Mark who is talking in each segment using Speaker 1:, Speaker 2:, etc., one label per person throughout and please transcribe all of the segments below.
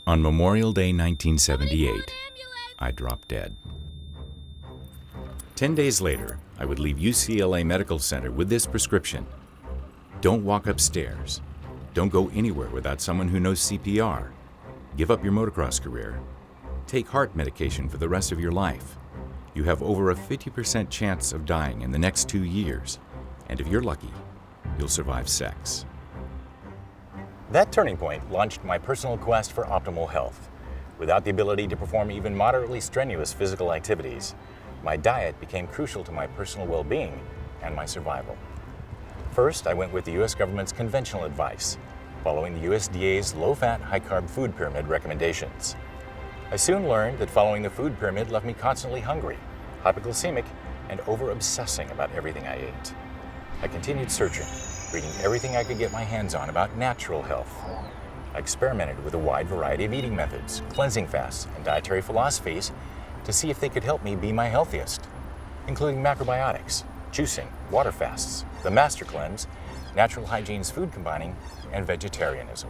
Speaker 1: On Memorial Day 1978, I dropped dead. 10 days later, I would leave UCLA Medical Center with this prescription. Don't walk upstairs. Don't go anywhere without someone who knows CPR. Give up your motocross career. Take heart medication for the rest of your life. You have over a 50% chance of dying in the next 2 years. And if you're lucky, you'll survive sex.
Speaker 2: That turning point launched my personal quest for optimal health. Without the ability to perform even moderately strenuous physical activities, my diet became crucial to my personal well-being and my survival. First, I went with the U.S. government's conventional advice, following the USDA's low-fat, high-carb food pyramid recommendations. I soon learned that following the food pyramid left me constantly hungry, hypoglycemic, and over-obsessing about everything I ate. I continued searching, reading everything I could get my hands on about natural health. I experimented with a wide variety of eating methods, cleansing fasts, and dietary philosophies to see if they could help me be my healthiest, including macrobiotics, juicing, water fasts, the master cleanse, natural hygiene's food combining, and vegetarianism.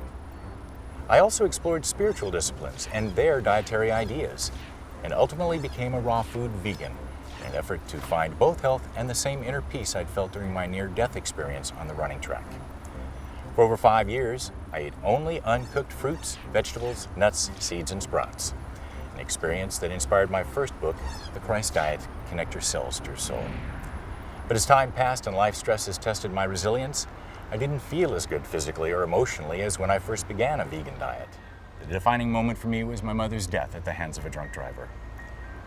Speaker 2: I also explored spiritual disciplines and their dietary ideas, and ultimately became a raw food vegan in an effort to find both health and the same inner peace I'd felt during my near-death experience on the running track. For over 5 years, I ate only uncooked fruits, vegetables, nuts, seeds, and sprouts, an experience that inspired my first book, The Christ Diet: Connect Your Cells to Your Soul. But as time passed and life stresses tested my resilience, I didn't feel as good physically or emotionally as when I first began a vegan diet. The defining moment for me was my mother's death at the hands of a drunk driver.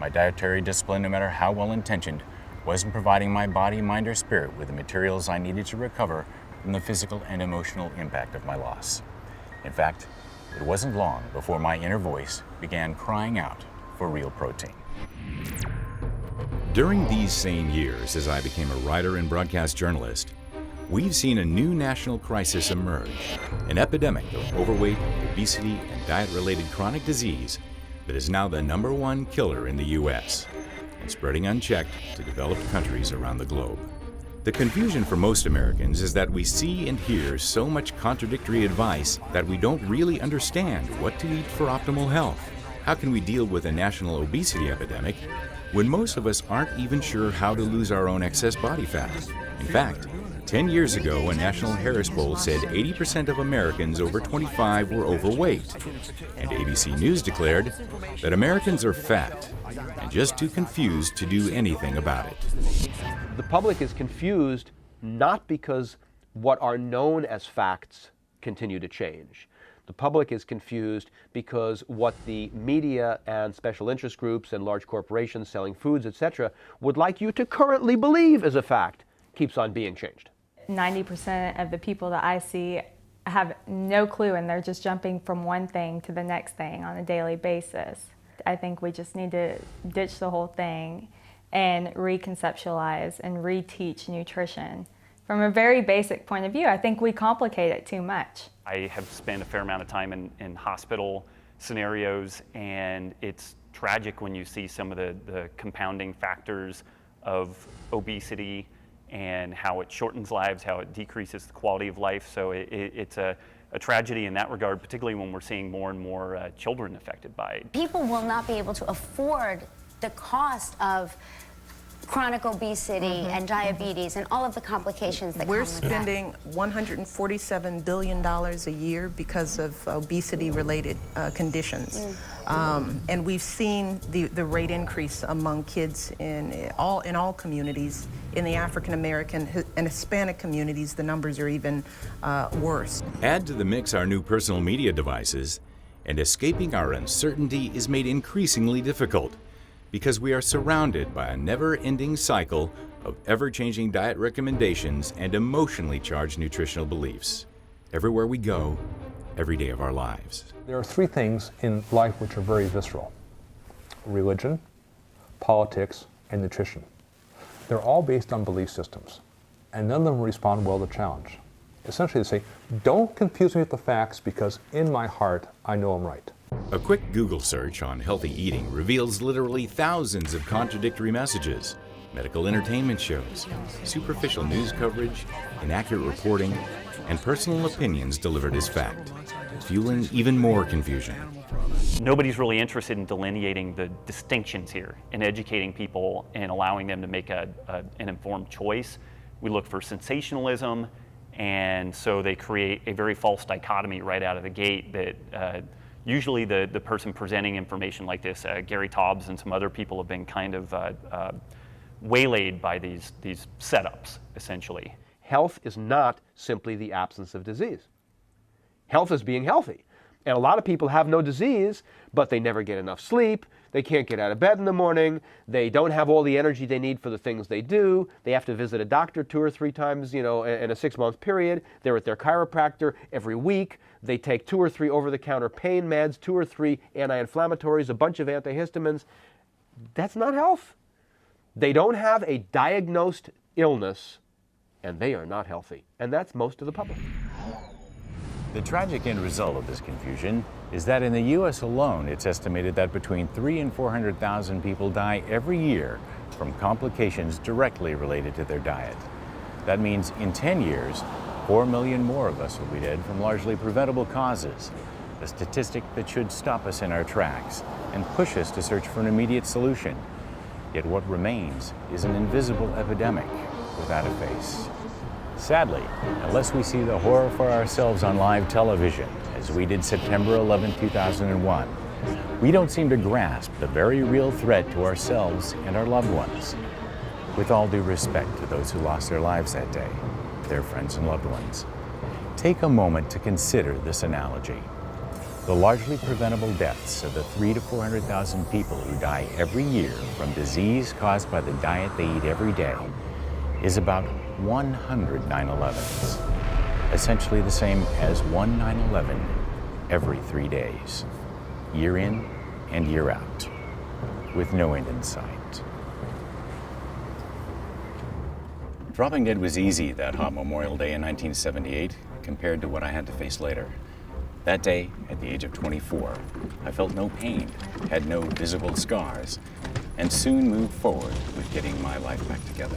Speaker 2: My dietary discipline, no matter how well-intentioned, wasn't providing my body, mind, or spirit with the materials I needed to recover from the physical and emotional impact of my loss. In fact, it wasn't long before my inner voice began crying out for real protein.
Speaker 1: During these same years, as I became a writer and broadcast journalist, we've seen a new national crisis emerge, an epidemic of overweight, obesity, and diet-related chronic disease that is now the #1 killer in the U.S. and spreading unchecked to developed countries around the globe. The confusion for most Americans is that we see and hear so much contradictory advice that we don't really understand what to eat for optimal health. How can we deal with a national obesity epidemic when most of us aren't even sure how to lose our own excess body fat? In fact, 10 years ago, a National Harris poll said 80% of Americans over 25 were overweight, and ABC News declared that Americans are fat and just too confused to do anything about it.
Speaker 3: The public is confused not because what are known as facts continue to change. The public is confused because what the media and special interest groups and large corporations selling foods, etc., would like you to currently believe is a fact keeps on being changed.
Speaker 4: 90% of the people that I see have no clue, and they're just jumping from one thing to the next thing on a daily basis. I think we just need to ditch the whole thing and reconceptualize and reteach nutrition. From a very basic point of view, I think we complicate it too much.
Speaker 5: I have spent a fair amount of time in hospital scenarios, and it's tragic when you see some of the compounding factors of obesity and how it shortens lives, how it decreases the quality of life. So it's a tragedy in that regard, particularly when we're seeing more and more children affected by it.
Speaker 6: People will not be able to afford the cost of chronic obesity and diabetes and all of the complications that come with that.
Speaker 7: We're spending $147 billion a year because of obesity-related conditions. And we've seen the rate increase among kids in all communities. In the African American and Hispanic communities, the numbers are even worse.
Speaker 1: Add to the mix our new personal media devices, and escaping our uncertainty is made increasingly difficult, because we are surrounded by a never-ending cycle of ever-changing diet recommendations and emotionally charged nutritional beliefs. Everywhere we go, every day of our lives.
Speaker 8: There are 3 things in life which are very visceral: religion, politics, and nutrition. They're all based on belief systems, and none of them respond well to challenge. Essentially, they say, don't confuse me with the facts because in my heart, I know I'm right.
Speaker 1: A quick Google search on healthy eating reveals literally thousands of contradictory messages, medical entertainment shows, superficial news coverage, inaccurate reporting, and personal opinions delivered as fact. fueling even more confusion.
Speaker 5: Nobody's really interested in delineating the distinctions here and educating people and allowing them to make an informed choice. We look for sensationalism, and so they create a very false dichotomy right out of the gate that usually the person presenting information like this, Gary Taubes and some other people have been kind of waylaid by these setups, essentially.
Speaker 3: Health is not simply the absence of disease. Health is being healthy. And a lot of people have no disease, but they never get enough sleep, they can't get out of bed in the morning, they don't have all the energy they need for the things they do, they have to visit a doctor 2 or 3 times, in a 6-month period, they're at their chiropractor every week, they take 2 or 3 over-the-counter pain meds, 2 or 3 anti-inflammatories, a bunch of antihistamines. That's not health. They don't have a diagnosed illness, and they are not healthy. And that's most of the public.
Speaker 2: The tragic end result of this confusion is that in the U.S. alone, it's estimated that between 300,000 and 400,000 people die every year from complications directly related to their diet. That means in 10 years, 4 million more of us will be dead from largely preventable causes, a statistic that should stop us in our tracks and push us to search for an immediate solution. Yet what remains is an invisible epidemic without a face. Sadly, unless we see the horror for ourselves on live television, as we did September 11, 2001, we don't seem to grasp the very real threat to ourselves and our loved ones. With all due respect to those who lost their lives that day, their friends and loved ones, take a moment to consider this analogy. The largely preventable deaths of the 300,000 to 400,000 people who die every year from disease caused by the diet they eat every day is about 100 9/11s, essentially the same as one 9/11 every 3 days, year in and year out, with no end in sight. Dropping dead was easy that hot Memorial Day in 1978 compared to what I had to face later. That day, at the age of 24, I felt no pain, had no visible scars, and soon moved forward with getting my life back together.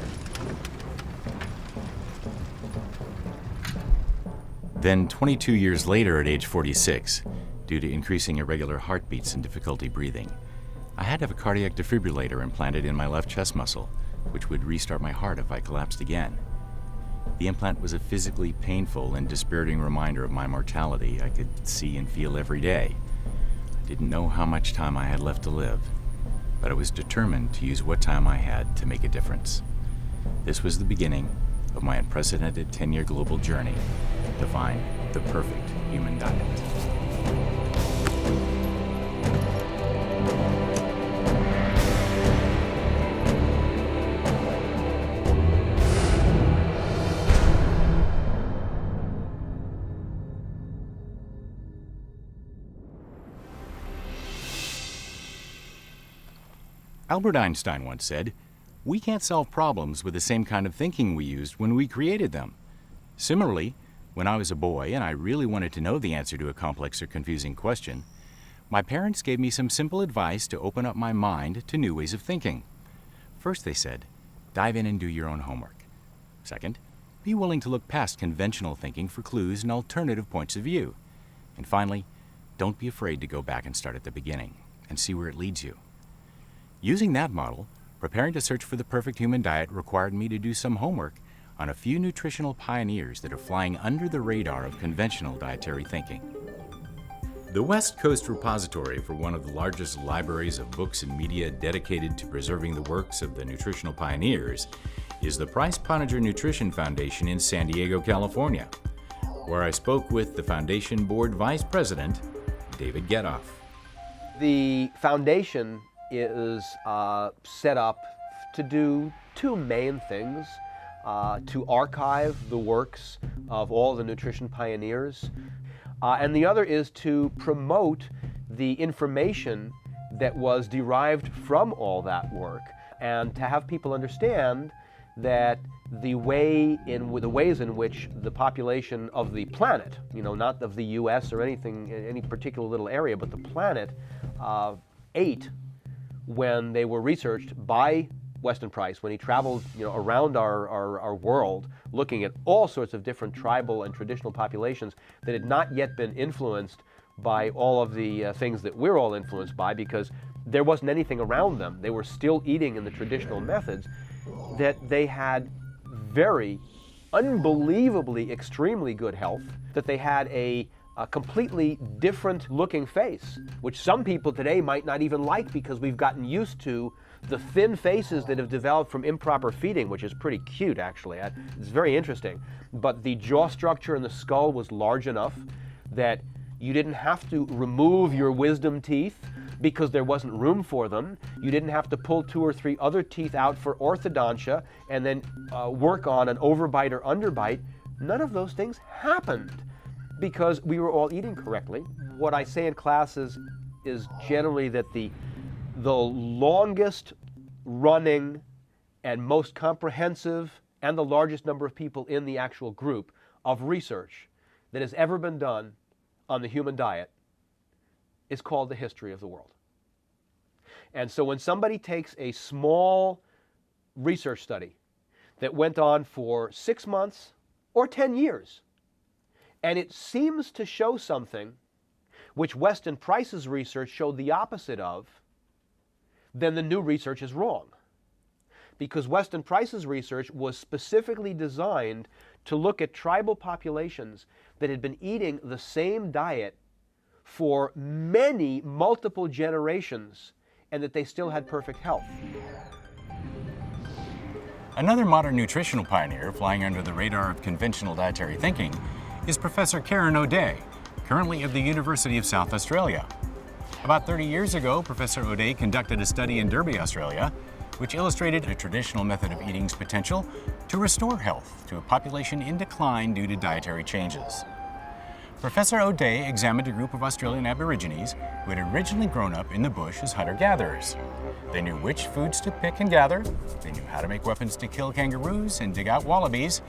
Speaker 1: Then 22 years later at age 46, due to increasing irregular heartbeats and difficulty breathing, I had to have a cardiac defibrillator implanted in my left chest muscle, which would restart my heart if I collapsed again. The implant was a physically painful and dispiriting reminder of my mortality I could see and feel every day. I didn't know how much time I had left to live, but I was determined to use what time I had to make a difference. This was the beginning of my unprecedented 10-year global journey to find the perfect human diet. Albert Einstein once said, "We can't solve problems with the same kind of thinking we used when we created them." Similarly, when I was a boy and I really wanted to know the answer to a complex or confusing question, my parents gave me some simple advice to open up my mind to new ways of thinking. First, they said, dive in and do your own homework. Second, be willing to look past conventional thinking for clues and alternative points of view. And finally, don't be afraid to go back and start at the beginning and see where it leads you. Using that model, preparing to search for the perfect human diet required me to do some homework on a few nutritional pioneers that are flying under the radar of conventional dietary thinking. The West Coast repository for one of the largest libraries of books and media dedicated to preserving the works of the nutritional pioneers is the Price-Pottinger Nutrition Foundation in San Diego, California, where I spoke with the foundation board vice president, David Getoff.
Speaker 3: The foundation is set up to do 2 main things. To archive the works of all the nutrition pioneers, and the other is to promote the information that was derived from all that work, and to have people understand that the ways in which the population of the planet, not of the U.S. or any particular little area, but the planet ate when they were researched by Weston Price, when he traveled around our world, looking at all sorts of different tribal and traditional populations that had not yet been influenced by all of the things that we're all influenced by, because there wasn't anything around them. They were still eating in the traditional methods, that they had very unbelievably extremely good health, that they had a completely different looking face, which some people today might not even like, because we've gotten used to the thin faces that have developed from improper feeding, which is pretty cute actually. It's very interesting. But the jaw structure in the skull was large enough that you didn't have to remove your wisdom teeth because there wasn't room for them. You didn't have to pull 2 or 3 other teeth out for orthodontia and then work on an overbite or underbite. None of those things happened because we were all eating correctly. What I say in classes is generally that the longest running and most comprehensive and the largest number of people in the actual group of research that has ever been done on the human diet is called The History of the World. And so when somebody takes a small research study that went on for 6 months or 10 years, and it seems to show something which Weston Price's research showed the opposite of, then the new research is wrong. Because Weston Price's research was specifically designed to look at tribal populations that had been eating the same diet for many multiple generations, and that they still had perfect health.
Speaker 2: Another modern nutritional pioneer flying under the radar of conventional dietary thinking is Professor Karen O'Day, currently of the University of South Australia. About 30 years ago, Professor O'Day conducted a study in Derby, Australia, which illustrated a traditional method of eating's potential to restore health to a population in decline due to dietary changes. Professor O'Day examined a group of Australian Aborigines who had originally grown up in the bush as hunter-gatherers. They knew which foods to pick and gather, they knew how to make weapons to kill kangaroos and dig out wallabies,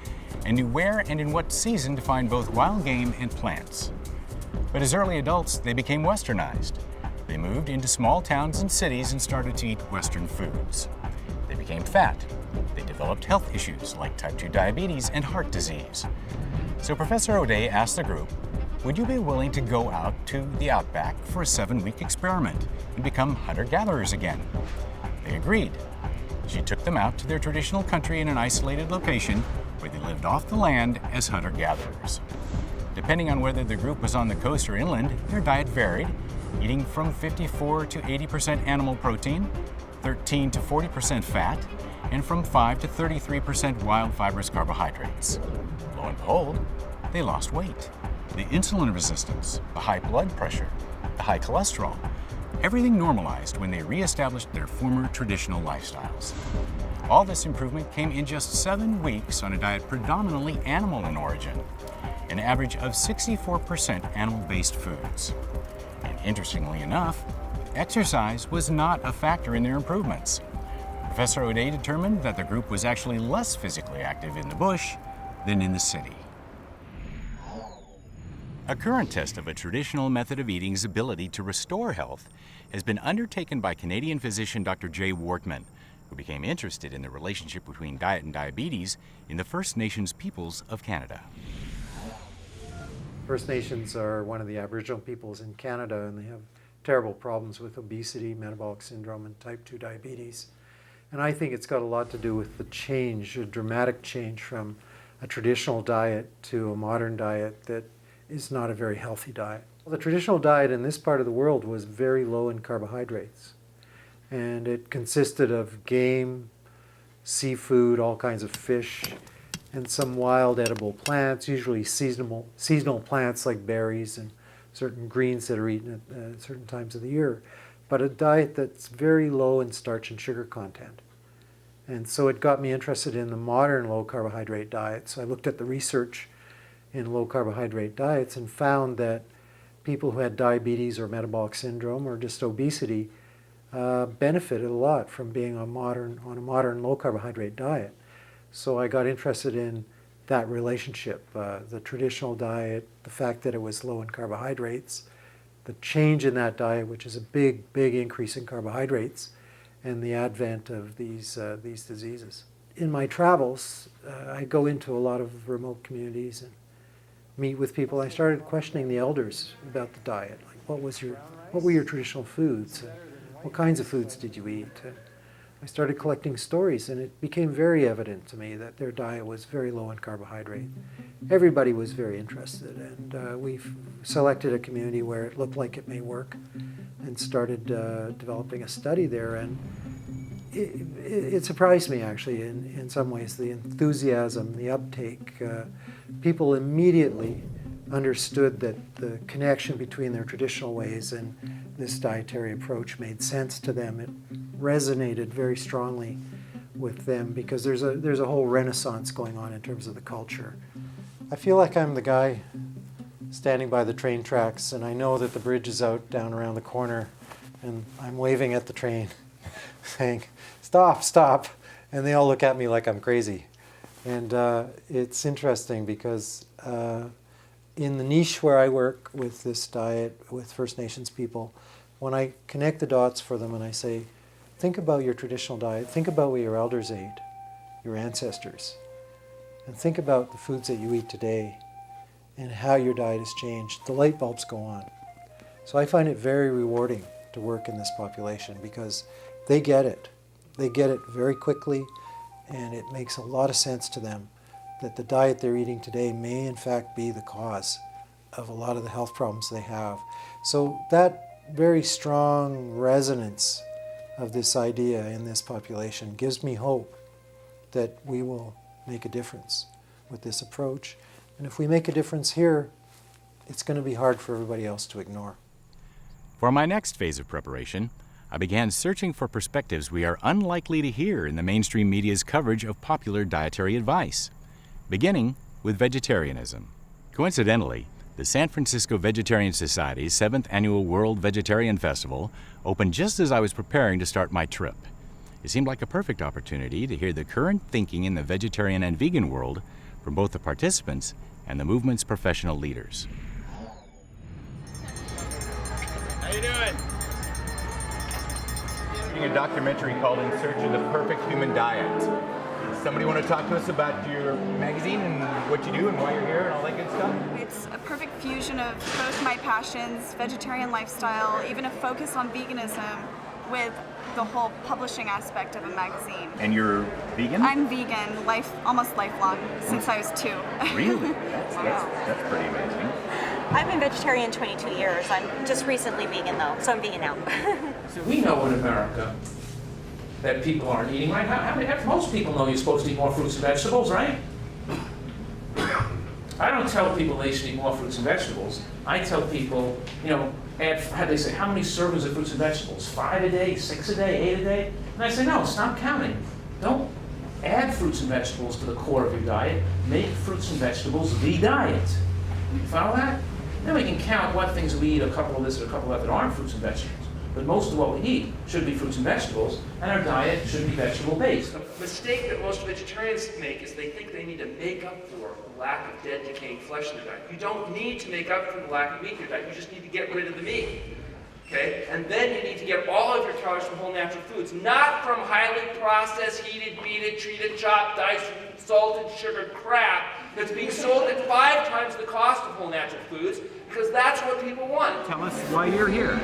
Speaker 2: and knew where and in what season to find both wild game and plants. But as early adults, they became westernized. They moved into small towns and cities and started to eat Western foods. They became fat. They developed health issues like type 2 diabetes and heart disease. So Professor O'Day asked the group, would you be willing to go out to the outback for a 7-week experiment and become hunter-gatherers again? They agreed. She took them out to their traditional country in an isolated location where they lived off the land as hunter-gatherers. Depending on whether the group was on the coast or inland, their diet varied, eating from 54 to 80% animal protein, 13 to 40% fat, and from 5 to 33% wild fibrous carbohydrates. Lo and behold, they lost weight. The insulin resistance, the high blood pressure, the high cholesterol, everything normalized when they reestablished their former traditional lifestyles. All this improvement came in just 7 weeks on a diet predominantly animal in origin, an average of 64% animal-based foods. And interestingly enough, exercise was not a factor in their improvements. Professor O'Day determined that the group was actually less physically active in the bush than in the city. A current test of a traditional method of eating's ability to restore health has been undertaken by Canadian physician Dr. Jay Wortman, who became interested in the relationship between diet and diabetes in the First Nations peoples of Canada.
Speaker 9: First Nations are one of the Aboriginal peoples in Canada, and they have terrible problems with obesity, metabolic syndrome, and type 2 diabetes. And I think it's got a lot to do with the change, a dramatic change from a traditional diet to a modern diet that is not a very healthy diet. The traditional diet in this part of the world was very low in carbohydrates, and it consisted of game, seafood, all kinds of fish, and some wild edible plants, usually seasonal plants like berries and certain greens that are eaten at certain times of the year, but a diet that's very low in starch and sugar content. And so it got me interested in the modern low carbohydrate diet. So I looked at the research in low carbohydrate diets and found that people who had diabetes or metabolic syndrome or just obesity benefited a lot from being on a modern low carbohydrate diet. So I got interested in that relationship, the traditional diet, the fact that it was low in carbohydrates, the change in that diet, which is a big increase in carbohydrates, and the advent of these diseases. In my travels, I go into a lot of remote communities and meet with people. I started questioning the elders about the diet. Like, what were your traditional foods? What kinds of foods did you eat? I started collecting stories, and it became very evident to me that their diet was very low in carbohydrate. Everybody was very interested, and we've selected a community where it looked like it may work and started developing a study there. And it surprised me, actually, in some ways, the enthusiasm, the uptake. People immediately understood that the connection between their traditional ways and this dietary approach made sense to them. It resonated very strongly with them because there's a whole renaissance going on in terms of the culture. I feel like I'm the guy standing by the train tracks, and I know that the bridge is out down around the corner, and I'm waving at the train saying, "Stop, stop," and they all look at me like I'm crazy. And it's interesting because in the niche where I work with this diet, with First Nations people, when I connect the dots for them and I say, think about your traditional diet, think about what your elders ate, your ancestors, and think about the foods that you eat today and how your diet has changed, the light bulbs go on. So I find it very rewarding to work in this population because they get it. They get it very quickly, and it makes a lot of sense to them that the diet they're eating today may in fact be the cause of a lot of the health problems they have. So that very strong resonance of this idea in this population gives me hope that we will make a difference with this approach. And if we make a difference here, it's going to be hard for everybody else to ignore.
Speaker 1: For my next phase of preparation, I began searching for perspectives we are unlikely to hear in the mainstream media's coverage of popular dietary advice, beginning with vegetarianism. Coincidentally, the San Francisco Vegetarian Society's 7th Annual World Vegetarian Festival opened just as I was preparing to start my trip. It seemed like a perfect opportunity to hear the current thinking in the vegetarian and vegan world from both the participants and the movement's professional leaders.
Speaker 2: How you doing? Reading a documentary called In Search of the Perfect Human Diet. Somebody want to talk to us about your magazine and what you do and why you're here and all that good stuff?
Speaker 10: It's a perfect fusion of both my passions, vegetarian lifestyle, even a focus on veganism with the whole publishing aspect of a magazine.
Speaker 2: And you're vegan?
Speaker 10: I'm vegan, almost lifelong, since I was 2.
Speaker 2: Really? That's pretty amazing.
Speaker 11: I've been vegetarian 22 years. I'm just recently vegan though, so I'm vegan now.
Speaker 12: So we know in America that people aren't eating right. Most people know you're supposed to eat more fruits and vegetables, right? I don't tell people they should eat more fruits and vegetables. I tell people, they say, how many servings of fruits and vegetables? 5 a day, 6 a day, 8 a day? And I say, no, stop counting. Don't add fruits and vegetables to the core of your diet. Make fruits and vegetables the diet. You follow that? Then we can count what things we eat, a couple of this and a couple of that aren't fruits and vegetables. But most of what we eat should be fruits and vegetables, and our diet should be vegetable-based.
Speaker 13: The mistake that most vegetarians make is they think they need to make up for the lack of dead, decaying flesh in their diet. You don't need to make up for the lack of meat in your diet. You just need to get rid of the meat. Okay? And then you need to get all of your calories from whole natural foods, not from highly processed, heated, beaten, treated, chopped, diced, salted, sugared crap that's being sold at 5 times the cost of whole natural foods, because that's what people want.
Speaker 2: Tell us why you're here.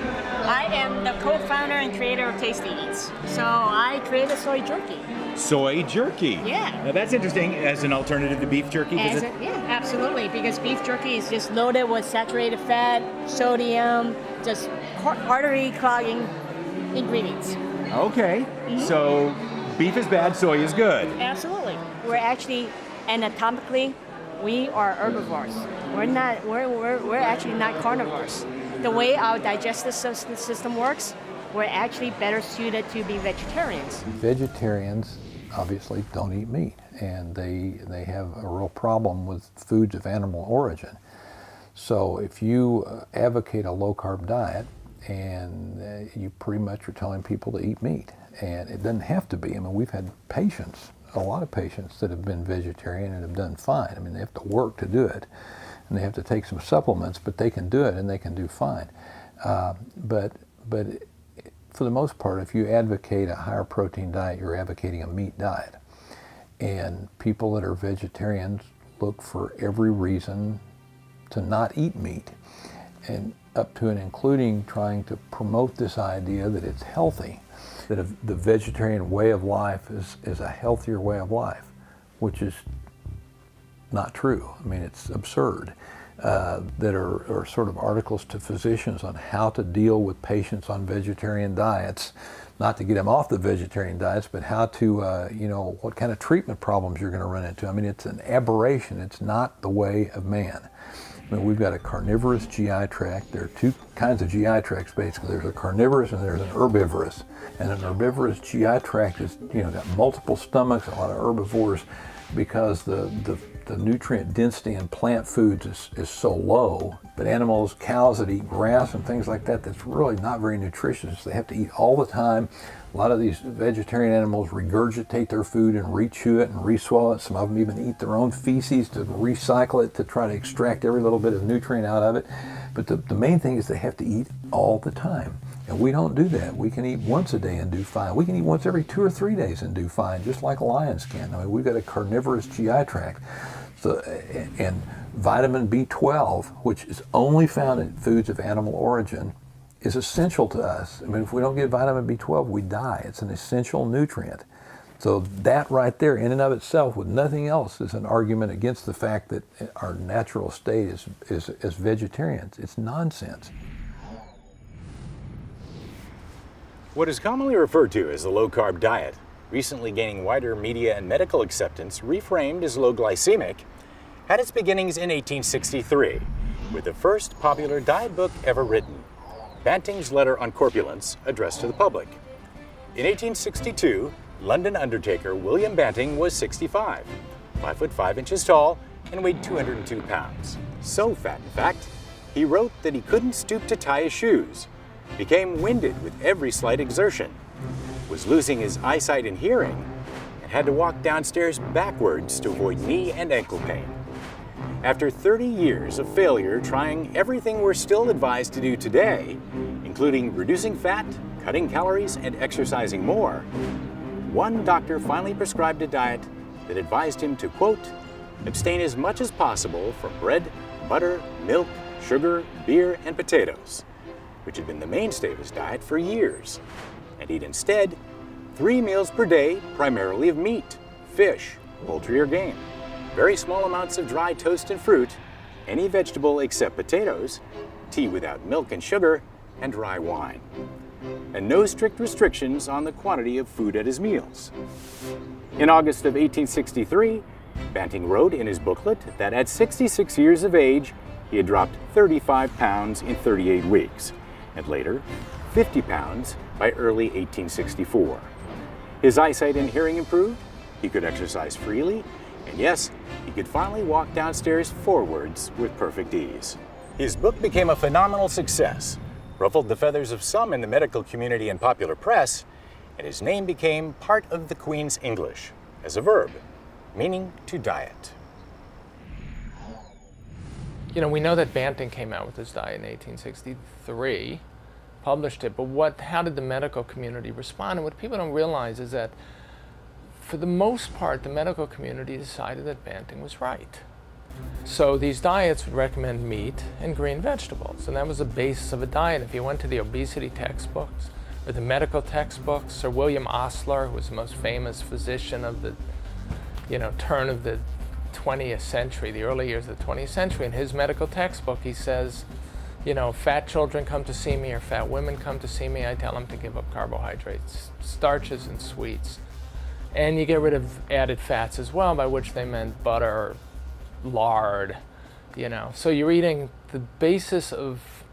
Speaker 11: I am the co-founder and creator of Tasty Eats. So I created soy jerky.
Speaker 2: Soy jerky.
Speaker 11: Yeah.
Speaker 2: Now that's interesting as an alternative to beef jerky.
Speaker 11: Yeah, absolutely, because beef jerky is just loaded with saturated fat, sodium, just artery clogging ingredients.
Speaker 2: Okay. So beef is bad, soy is good.
Speaker 11: Absolutely. We're actually anatomically, we are herbivores. We're actually not carnivores. The way our digestive system works, we're actually better suited to be vegetarians.
Speaker 14: Vegetarians obviously don't eat meat, and they have a real problem with foods of animal origin. So if you advocate a low-carb diet, and you pretty much are telling people to eat meat, and it doesn't have to be. I mean, we've had patients, a lot of patients that have been vegetarian and have done fine. I mean, they have to work to do it, and they have to take some supplements, but they can do it and they can do fine. But for the most part, if you advocate a higher protein diet, you're advocating a meat diet. And people that are vegetarians look for every reason to not eat meat, and up to and including trying to promote this idea that it's healthy, that the vegetarian way of life is a healthier way of life, which is not true. I mean, it's absurd. That are sort of articles to physicians on how to deal with patients on vegetarian diets, not to get them off the vegetarian diets, but how to, you know, what kind of treatment problems you're going to run into. I mean, it's an aberration. It's not the way of man. I mean, we've got a carnivorous GI tract. There are two kinds of GI tracts, basically. There's a carnivorous and there's an herbivorous. And an herbivorous GI tract is, you know, got multiple stomachs, a lot of herbivores, because the nutrient density in plant foods is so low. But animals, cows that eat grass and things like that, that's really not very nutritious. They have to eat all the time. A lot of these vegetarian animals regurgitate their food and rechew it and re-swallow it. Some of them even eat their own feces to recycle it to try to extract every little bit of nutrient out of it. But the main thing is they have to eat all the time. And we don't do that. We can eat once a day and do fine. We can eat once every 2 or 3 days and do fine, just like lions can. I mean, we've got a carnivorous GI tract. So, and vitamin B12, which is only found in foods of animal origin, is essential to us. I mean, if we don't get vitamin B12, we die. It's an essential nutrient. So that right there, in and of itself, with nothing else, is an argument against the fact that our natural state is as vegetarians. It's nonsense.
Speaker 2: What is commonly referred to as the low-carb diet, recently gaining wider media and medical acceptance, reframed as low glycemic, had its beginnings in 1863 with the first popular diet book ever written, Banting's Letter on Corpulence, addressed to the public. In 1862, London undertaker William Banting was 65, 5 foot 5 inches tall, and weighed 202 pounds. So fat, in fact, he wrote that he couldn't stoop to tie his shoes, became winded with every slight exertion, was losing his eyesight and hearing, and had to walk downstairs backwards to avoid knee and ankle pain. After 30 years of failure trying everything we're still advised to do today, including reducing fat, cutting calories, and exercising more, one doctor finally prescribed a diet that advised him to, quote, abstain as much as possible from bread, butter, milk, sugar, beer, and potatoes, which had been the mainstay of his diet for years, and eat instead 3 meals per day, primarily of meat, fish, poultry, or game, very small amounts of dry toast and fruit, any vegetable except potatoes, tea without milk and sugar, and dry wine, and no strict restrictions on the quantity of food at his meals. In August of 1863, Banting wrote in his booklet that at 66 years of age, he had dropped 35 pounds in 38 weeks, and later, 50 pounds by early 1864. His eyesight and hearing improved, he could exercise freely, and yes, he could finally walk downstairs forwards with perfect ease. His book became a phenomenal success, ruffled the feathers of some in the medical community and popular press, and his name became part of the Queen's English as a verb, meaning to diet.
Speaker 15: You know, we know that Banting came out with his diet in 1863, published it, but how did the medical community respond? And what people don't realize is that for the most part, the medical community decided that Banting was right. So these diets would recommend meat and green vegetables, and that was the basis of a diet. If you went to the obesity textbooks or the medical textbooks, or William Osler, who was the most famous physician of the turn of the 20th century, the early years of the 20th century, in his medical textbook he says, fat children come to see me or fat women come to see me, I tell them to give up carbohydrates, starches and sweets. And you get rid of added fats as well, by which they meant butter, lard, So you're eating the basis of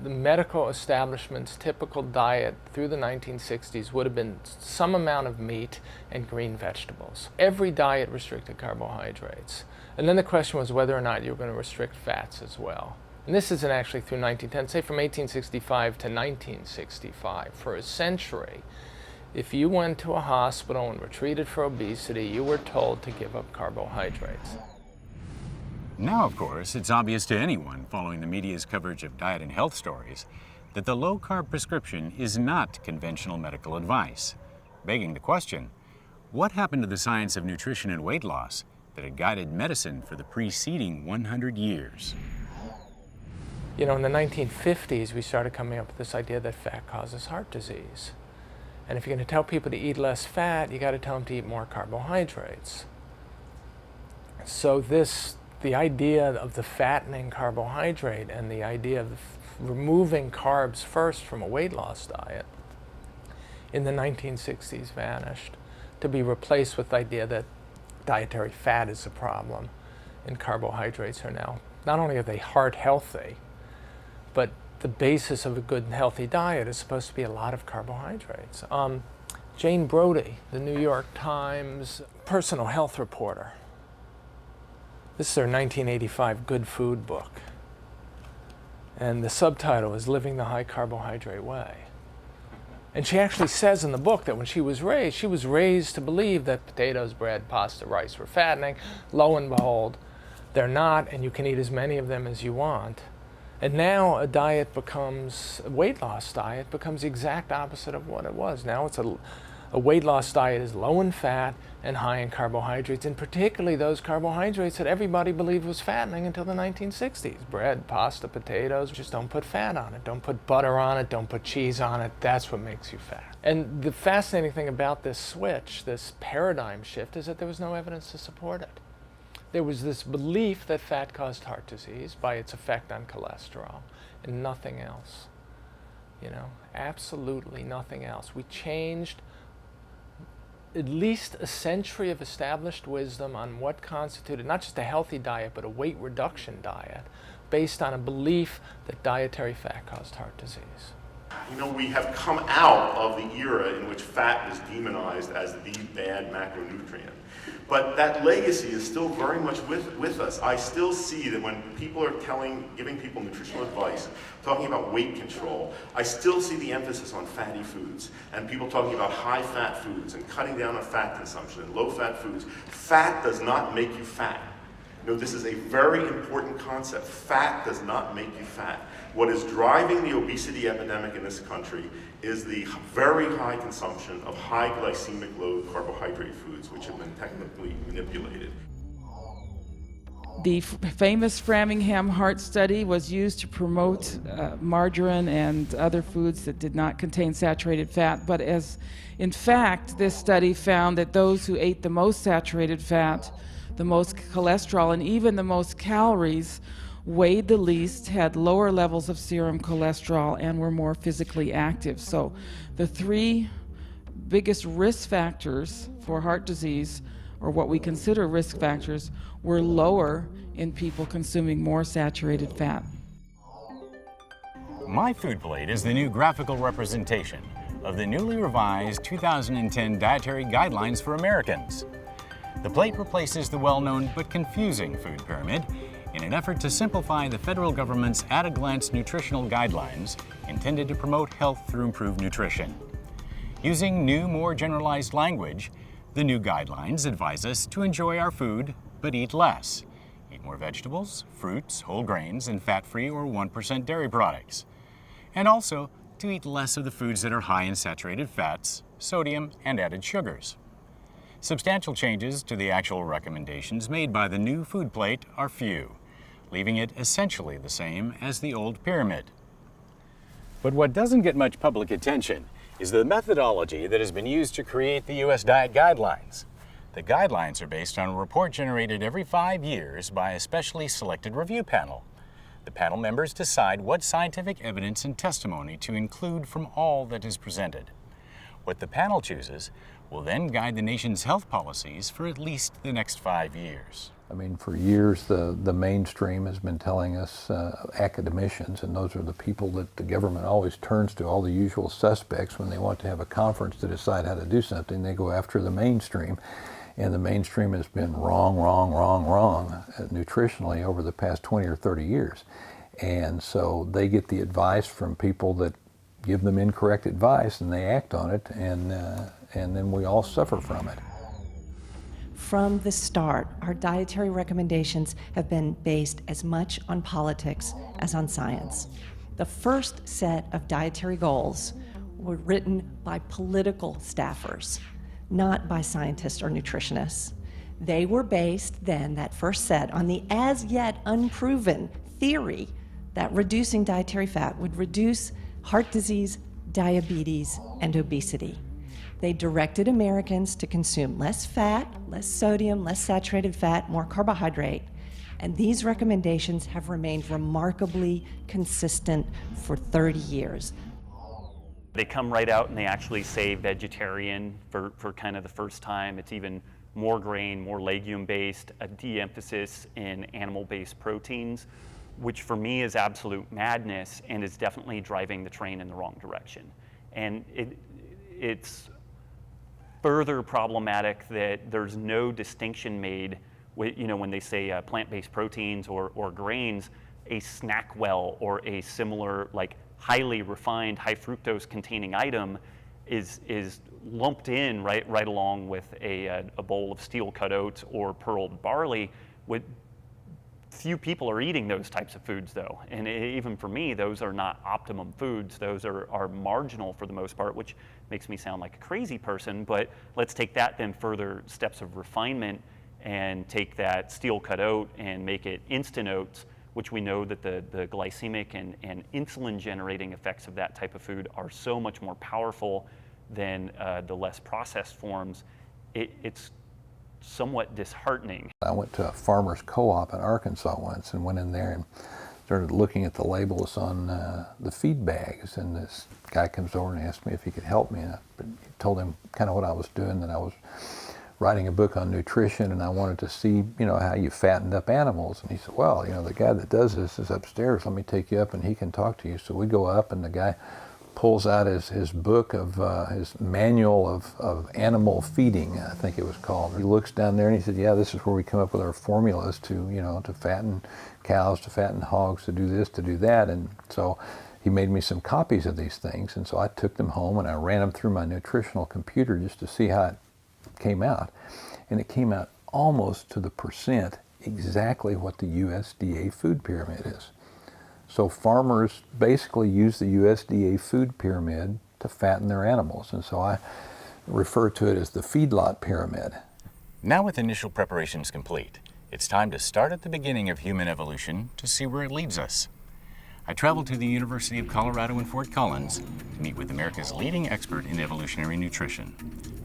Speaker 15: the medical establishment's typical diet through the 1960s would have been some amount of meat and green vegetables. Every diet restricted carbohydrates. And then the question was whether or not you were going to restrict fats as well. And this isn't actually through 1910, say from 1865 to 1965, for a century. If you went to a hospital and were treated for obesity, you were told to give up carbohydrates.
Speaker 2: Now, of course, it's obvious to anyone following the media's coverage of diet and health stories that the low-carb prescription is not conventional medical advice, begging the question, what happened to the science of nutrition and weight loss that had guided medicine for the preceding 100 years?
Speaker 15: You know, in the 1950s, we started coming up with this idea that fat causes heart disease. And if you're going to tell people to eat less fat, you got to tell them to eat more carbohydrates. So the idea of the fattening carbohydrate and the idea of removing carbs first from a weight loss diet in the 1960s vanished, to be replaced with the idea that dietary fat is a problem and carbohydrates are now, not only are they heart healthy, but the basis of a good and healthy diet is supposed to be a lot of carbohydrates. Jane Brody, the New York Times personal health reporter. This is her 1985 Good Food book. And the subtitle is Living the High Carbohydrate Way. And she actually says in the book that when she was raised to believe that potatoes, bread, pasta, rice were fattening. Lo and behold, they're not, and you can eat as many of them as you want. And now a weight loss diet becomes the exact opposite of what it was. Now it's a weight loss diet is low in fat and high in carbohydrates, and particularly those carbohydrates that everybody believed was fattening until the 1960s. Bread, pasta, potatoes, just don't put fat on it. Don't put butter on it, don't put cheese on it. That's what makes you fat. And the fascinating thing about this switch, this paradigm shift, is that there was no evidence to support it. There was this belief that fat caused heart disease by its effect on cholesterol, and nothing else. You know, absolutely nothing else. We changed at least a century of established wisdom on what constituted not just a healthy diet, but a weight reduction diet, based on a belief that dietary fat caused heart disease.
Speaker 16: You know, we have come out of the era in which fat was demonized as the bad macronutrient. But that legacy is still very much with us. I still see that when people are giving people nutritional advice, talking about weight control, I still see the emphasis on fatty foods and people talking about high-fat foods and cutting down on fat consumption and low-fat foods. Fat does not make you fat. You know, this is a very important concept. Fat does not make you fat. What is driving the obesity epidemic in this country is the very high consumption of high glycemic load carbohydrate foods, which have been technically manipulated.
Speaker 17: The famous Framingham heart study was used to promote margarine and other foods that did not contain saturated fat, but in fact, this study found that those who ate the most saturated fat, the most cholesterol, and even the most calories weighed the least, had lower levels of serum cholesterol, and were more physically active. So the three biggest risk factors for heart disease, or what we consider risk factors, were lower in people consuming more saturated fat.
Speaker 2: My Food Plate is the new graphical representation of the newly revised 2010 Dietary Guidelines for Americans. The plate replaces the well-known but confusing food pyramid in an effort to simplify the federal government's at-a-glance nutritional guidelines intended to promote health through improved nutrition. Using new, more generalized language, the new guidelines advise us to enjoy our food, but eat less. Eat more vegetables, fruits, whole grains, and fat-free or 1% dairy products. And also to eat less of the foods that are high in saturated fats, sodium, and added sugars. Substantial changes to the actual recommendations made by the new food plate are few, leaving it essentially the same as the old pyramid. But what doesn't get much public attention is the methodology that has been used to create the U.S. Diet Guidelines. The guidelines are based on a report generated every 5 years by a specially selected review panel. The panel members decide what scientific evidence and testimony to include from all that is presented. What the panel chooses will then guide the nation's health policies for at least the next 5 years.
Speaker 14: I mean, for years, the mainstream has been telling us, academicians, and those are the people that the government always turns to, all the usual suspects when they want to have a conference to decide how to do something. They go after the mainstream, and the mainstream has been wrong nutritionally over the past 20 or 30 years. And so they get the advice from people that give them incorrect advice, and they act on it, and then we all suffer from it.
Speaker 18: From the start, our dietary recommendations have been based as much on politics as on science. The first set of dietary goals were written by political staffers, not by scientists or nutritionists. They were based then, that first set, on the as yet unproven theory that reducing dietary fat would reduce heart disease, diabetes, and obesity. They directed Americans to consume less fat, less sodium, less saturated fat, more carbohydrate, and these recommendations have remained remarkably consistent for 30 years.
Speaker 5: They come right out and they actually say vegetarian for kind of the first time. It's even more grain, more legume-based, a de-emphasis in animal-based proteins, which for me is absolute madness and is definitely driving the train in the wrong direction. And it's further problematic that there's no distinction made with, when they say plant-based proteins or grains, a snack well or a similar like highly refined, high fructose containing item is lumped in right along with a bowl of steel cut oats or pearled barley. With few people are eating those types of foods though, and even for me, those are not optimum foods. Those are marginal for the most part, which makes me sound like a crazy person. But let's take that then further steps of refinement and take that steel cut oat and make it instant oats, which we know that the glycemic and insulin generating effects of that type of food are so much more powerful than the less processed forms. It's somewhat disheartening.
Speaker 14: I went to a farmer's co-op in Arkansas once and went in there and started looking at the labels on the feed bags, and this guy comes over and asked me if he could help me, and I told him kind of what I was doing, that I was writing a book on nutrition and I wanted to see, how you fattened up animals. And he said, well, the guy that does this is upstairs, let me take you up and he can talk to you. So we go up and the guy pulls out his book of his manual of animal feeding, I think it was called. He looks down there and he said, yeah, this is where we come up with our formulas to fatten cows, to fatten hogs, to do this, to do that. And so he made me some copies of these things, and so I took them home and I ran them through my nutritional computer just to see how it came out. And it came out almost to the percent exactly what the USDA food pyramid is. So farmers basically use the USDA food pyramid to fatten their animals, and so I refer to it as the feedlot pyramid.
Speaker 2: Now with initial preparations complete, it's time to start at the beginning of human evolution to see where it leads us. I traveled to the University of Colorado in Fort Collins to meet with America's leading expert in evolutionary nutrition,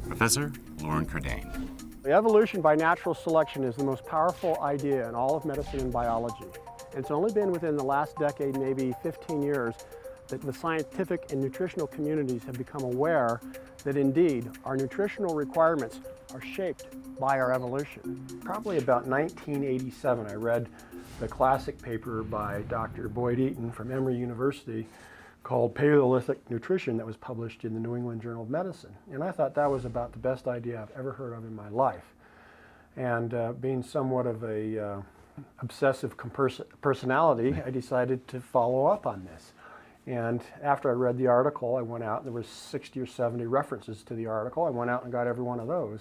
Speaker 2: Professor Lauren Cordane.
Speaker 19: Evolution by natural selection is the most powerful idea in all of medicine and biology. It's only been within the last decade, maybe 15 years, that the scientific and nutritional communities have become aware that indeed our nutritional requirements are shaped by our evolution. Probably about 1987, I read the classic paper by Dr. Boyd Eaton from Emory University called Paleolithic Nutrition that was published in the New England Journal of Medicine. And I thought that was about the best idea I've ever heard of in my life. And being somewhat of a obsessive personality, I decided to follow up on this. And after I read the article, I went out, and there were 60 or 70 references to the article. I went out and got every one of those.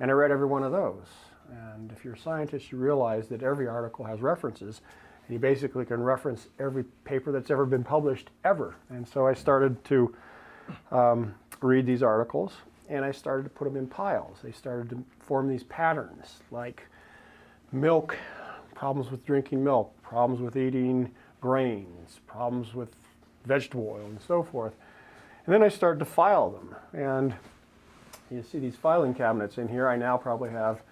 Speaker 19: And I read every one of those. And if you're a scientist, you realize that every article has references. And you basically can reference every paper that's ever been published ever. And so I started to read these articles, and I started to put them in piles. They started to form these patterns, like milk, problems with drinking milk, problems with eating grains, problems with vegetable oil, and so forth. And then I started to file them. And you see these filing cabinets in here. I now probably have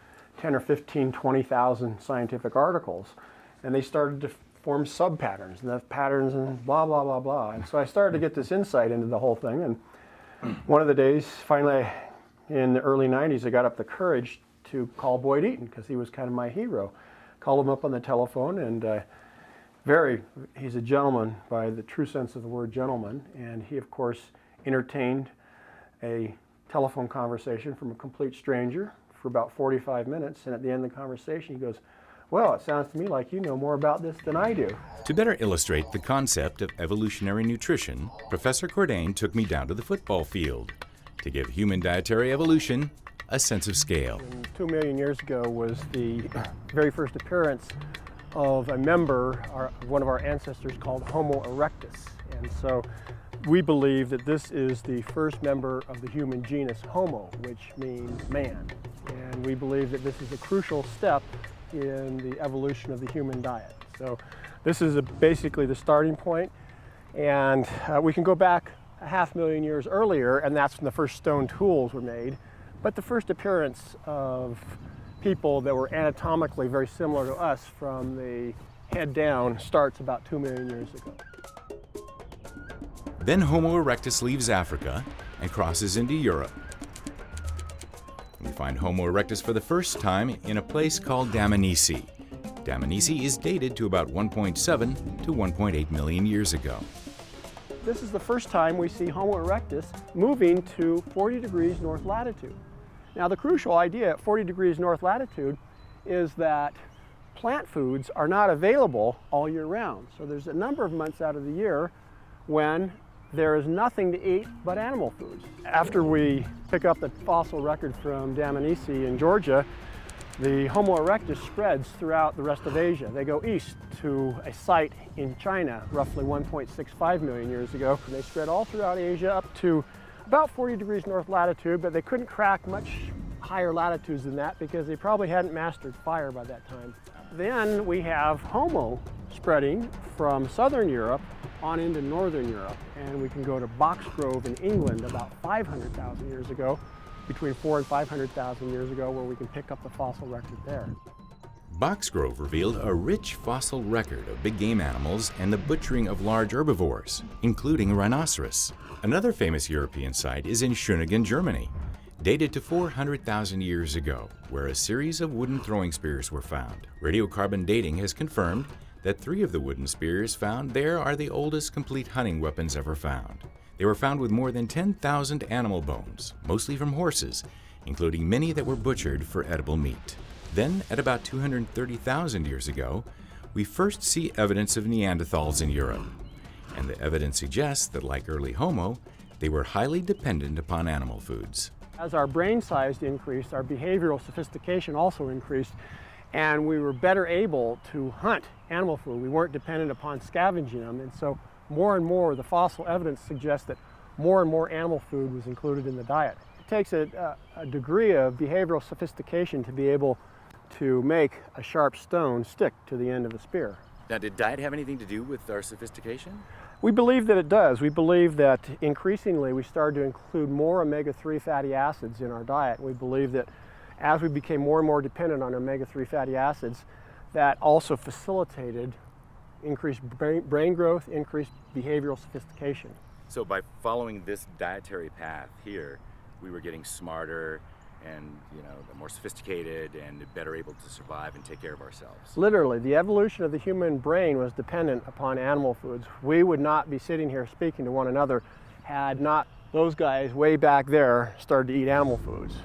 Speaker 19: 10 or 15, 20,000 scientific articles. And they started to form sub-patterns, and that patterns and blah, blah, blah, blah. And so I started to get this insight into the whole thing. And one of the days, finally, in the early 90s, I got up the courage to call Boyd Eaton, because he was kind of my hero. Called him up on the telephone, and he's a gentleman by the true sense of the word gentleman. And he, of course, entertained a telephone conversation from a complete stranger for about 45 minutes. And at the end of the conversation, he goes, well, it sounds to me like you know more about this than I do.
Speaker 1: To better illustrate the concept of evolutionary nutrition, Professor Cordane took me down to the football field to give human dietary evolution a sense of scale.
Speaker 19: 2 million years ago was the very first appearance of a member, one of our ancestors called Homo erectus. And so we believe that this is the first member of the human genus Homo, which means man. And we believe that this is a crucial step in the evolution of the human diet. So this is basically the starting point. And we can go back 500,000 years earlier, and that's when the first stone tools were made. But the first appearance of people that were anatomically very similar to us from the head down starts about 2 million years ago.
Speaker 1: Then Homo erectus leaves Africa and crosses into Europe. We find Homo erectus for the first time in a place called Dmanisi. Dmanisi is dated to about 1.7 to 1.8 million years ago.
Speaker 19: This is the first time we see Homo erectus moving to 40 degrees north latitude. Now, the crucial idea at 40 degrees north latitude is that plant foods are not available all year round. So there's a number of months out of the year when there is nothing to eat but animal foods. After we pick up the fossil record from Dmanisi in Georgia, the Homo erectus spreads throughout the rest of Asia. They go east to a site in China roughly 1.65 million years ago. And they spread all throughout Asia up to about 40 degrees north latitude, but they couldn't crack much higher latitudes than that because they probably hadn't mastered fire by that time. Then we have Homo spreading from southern Europe on into northern Europe, and we can go to Boxgrove in England about 500,000 years ago, between 400,000 and 500,000 years ago, where we can pick up the fossil record there.
Speaker 1: Boxgrove revealed a rich fossil record of big game animals and the butchering of large herbivores, including a rhinoceros. Another famous European site is in Schöningen, Germany, dated to 400,000 years ago, where a series of wooden throwing spears were found. Radiocarbon dating has confirmed that 3 of the wooden spears found there are the oldest complete hunting weapons ever found. They were found with more than 10,000 animal bones, mostly from horses, including many that were butchered for edible meat. Then, at about 230,000 years ago, we first see evidence of Neanderthals in Europe. And the evidence suggests that, like early Homo, they were highly dependent upon animal foods.
Speaker 19: As our brain size increased, our behavioral sophistication also increased, and we were better able to hunt animal food. We weren't dependent upon scavenging them, and so more and more the fossil evidence suggests that more and more animal food was included in the diet. It takes a degree of behavioral sophistication to be able to make a sharp stone stick to the end of a spear.
Speaker 2: Now, did diet have anything to do with our sophistication?
Speaker 19: We believe that it does. We believe that increasingly we started to include more omega-3 fatty acids in our diet. We believe that as we became more and more dependent on omega-3 fatty acids, that also facilitated increased brain growth, increased behavioral sophistication.
Speaker 2: So by following this dietary path here, we were getting smarter and more sophisticated and better able to survive and take care of ourselves.
Speaker 19: Literally, the evolution of the human brain was dependent upon animal foods. We would not be sitting here speaking to one another had not those guys way back there started to eat animal foods.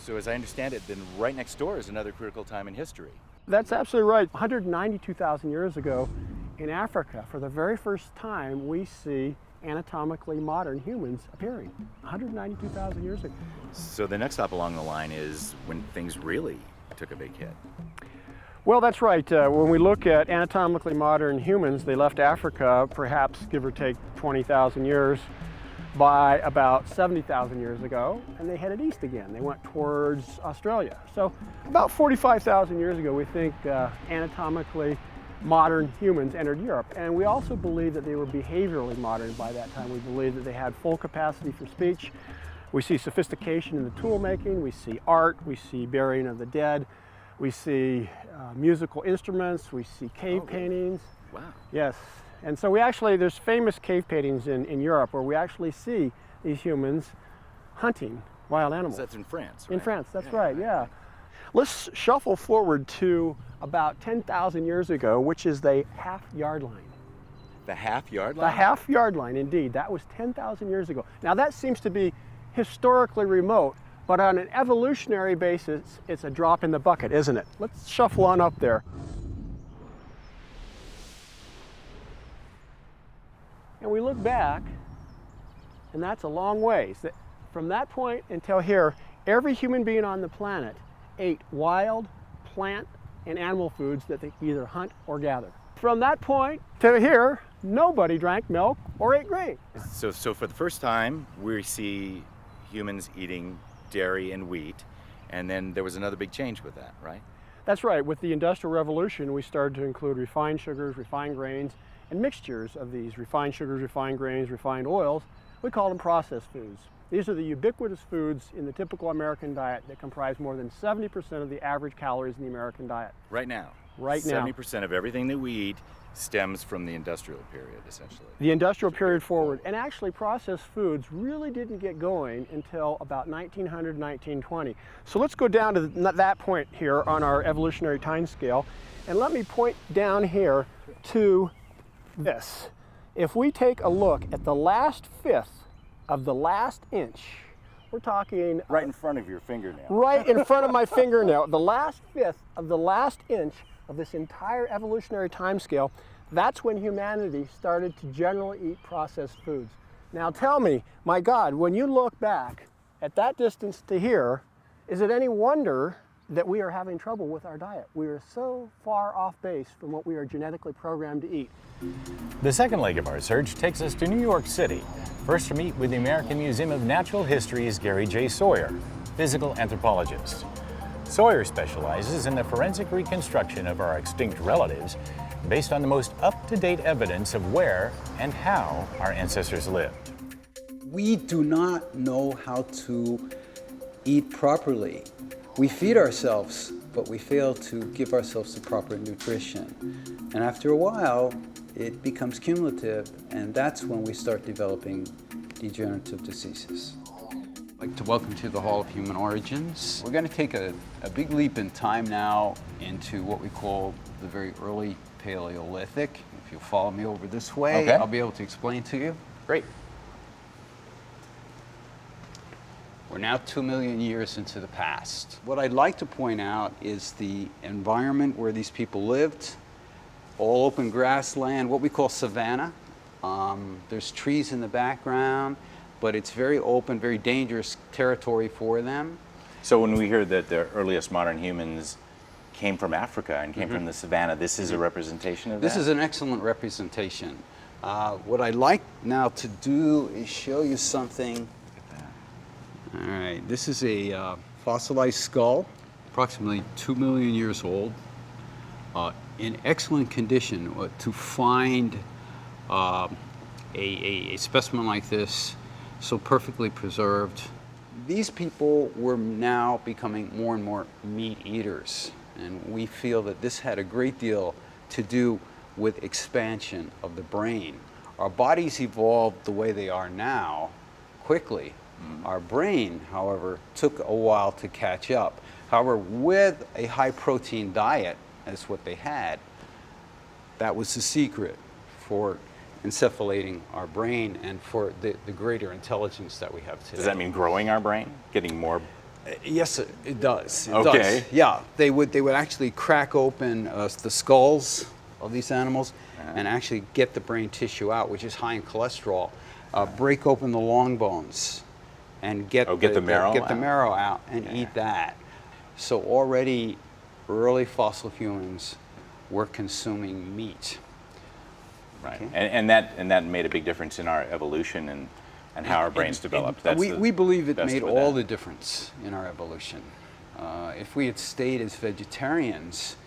Speaker 2: So as I understand it, then right next door is another critical time in history.
Speaker 19: That's absolutely right. 192,000 years ago in Africa, for the very first time, we see anatomically modern humans appearing. 192,000 years ago.
Speaker 2: So the next stop along the line is when things really took a big hit.
Speaker 19: Well, that's right. When we look at anatomically modern humans, they left Africa, perhaps give or take 20,000 years, by about 70,000 years ago, and they headed east again. They went towards Australia. So about 45,000 years ago, we think anatomically modern humans entered Europe. And we also believe that they were behaviorally modern by that time. We believe that they had full capacity for speech. We see sophistication in the tool making. We see art. We see burying of the dead. We see musical instruments. We see cave paintings.
Speaker 2: Wow.
Speaker 19: Yes. And so there's famous cave paintings in Europe where we actually see these humans hunting wild animals.
Speaker 2: So that's in France, right?
Speaker 19: In France, that's right, yeah. Let's shuffle forward to about 10,000 years ago, which is the half-yard line.
Speaker 2: The half-yard line?
Speaker 19: The half-yard line, indeed. That was 10,000 years ago. Now that seems to be historically remote, but on an evolutionary basis, it's a drop in the bucket, isn't it? Let's shuffle on up there. And we look back, and that's a long ways. From that point until here, every human being on the planet ate wild, plant, and animal foods that they either hunt or gather. From that point to here, nobody drank milk or ate grain.
Speaker 2: So for the first time, we see humans eating dairy and wheat, and then there was another big change with that, right?
Speaker 19: That's right. With the Industrial Revolution, we started to include refined sugars, refined grains, and mixtures of these refined sugars, refined grains, refined oils. We call them processed foods. These are the ubiquitous foods in the typical American diet that comprise more than 70% of the average calories in the American diet.
Speaker 2: Right now.
Speaker 19: Right now.
Speaker 2: 70% of everything that we eat stems from the industrial period, essentially.
Speaker 19: The industrial period forward. And actually, processed foods really didn't get going until about 1900, 1920. So let's go down to that point here on our evolutionary time scale, and let me point down here to this. If we take a look at the last fifth of the last inch, we're talking
Speaker 2: right in front of your fingernail.
Speaker 19: Right in front of my fingernail. The last fifth of the last inch of this entire evolutionary time scale, that's when humanity started to generally eat processed foods. Now tell me, my God, when you look back at that distance to here, is it any wonder that we are having trouble with our diet? We are so far off base from what we are genetically programmed to eat.
Speaker 2: The second leg of our search takes us to New York City, first to meet with the American Museum of Natural History's Gary J. Sawyer, physical anthropologist. Sawyer specializes in the forensic reconstruction of our extinct relatives based on the most up-to-date evidence of where and how our ancestors lived.
Speaker 20: We do not know how to eat properly. We feed ourselves, but we fail to give ourselves the proper nutrition. And after a while, it becomes cumulative, and that's when we start developing degenerative diseases. I'd like to welcome to the Hall of Human Origins. We're going to take a big leap in time now into what we call the very early Paleolithic. If you'll follow me over this way,
Speaker 2: okay.
Speaker 20: I'll be able to explain to you.
Speaker 2: Great.
Speaker 20: We're now 2 million years into the past. What I'd like to point out is the environment where these people lived. All open grassland, what we call savanna. There's trees in the background, but it's very open, very dangerous territory for them.
Speaker 2: So when we hear that the earliest modern humans came from Africa and came from the savanna, this is a representation of that?
Speaker 20: This is an excellent representation. What I'd like now to do is show you something. All right, this is a fossilized skull, approximately 2 million years old, in excellent condition. To find a specimen like this, so perfectly preserved. These people were now becoming more and more meat eaters, and we feel that this had a great deal to do with expansion of the brain. Our bodies evolved the way they are now quickly. Our brain, however, took a while to catch up. However, with a high protein diet, as what they had, that was the secret for encephalating our brain and for the greater intelligence that we have today.
Speaker 2: Does that mean growing our brain? Getting more?
Speaker 20: Yes, it does. It
Speaker 2: okay.
Speaker 20: does. Yeah, they would actually crack open the skulls of these animals and actually get the brain tissue out, which is high in cholesterol, break open the long bones, and get the marrow out and eat that. So already early fossil humans were consuming meat.
Speaker 2: Right, okay. and that made a big difference in our evolution and how our brains developed.
Speaker 20: We believe it made all the difference in our evolution. If we had stayed as vegetarians,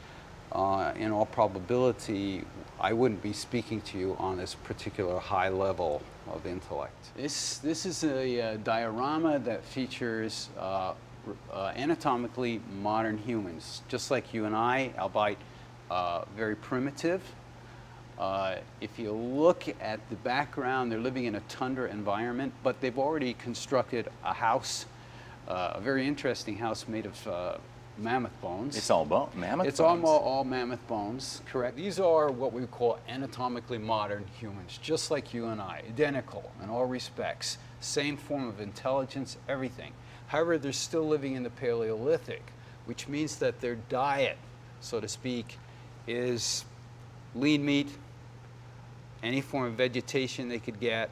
Speaker 20: in all probability, I wouldn't be speaking to you on this particular high level of intellect. This is a diorama that features anatomically modern humans, just like you and I, albeit very primitive. If you look at the background, they're living in a tundra environment, but they've already constructed a house, a very interesting house made of mammoth bones.
Speaker 2: It's all mammoth bones?
Speaker 20: It's all mammoth bones, correct. These are what we call anatomically modern humans, just like you and I, identical in all respects, same form of intelligence, everything. However, they're still living in the Paleolithic, which means that their diet, so to speak, is lean meat, any form of vegetation they could get,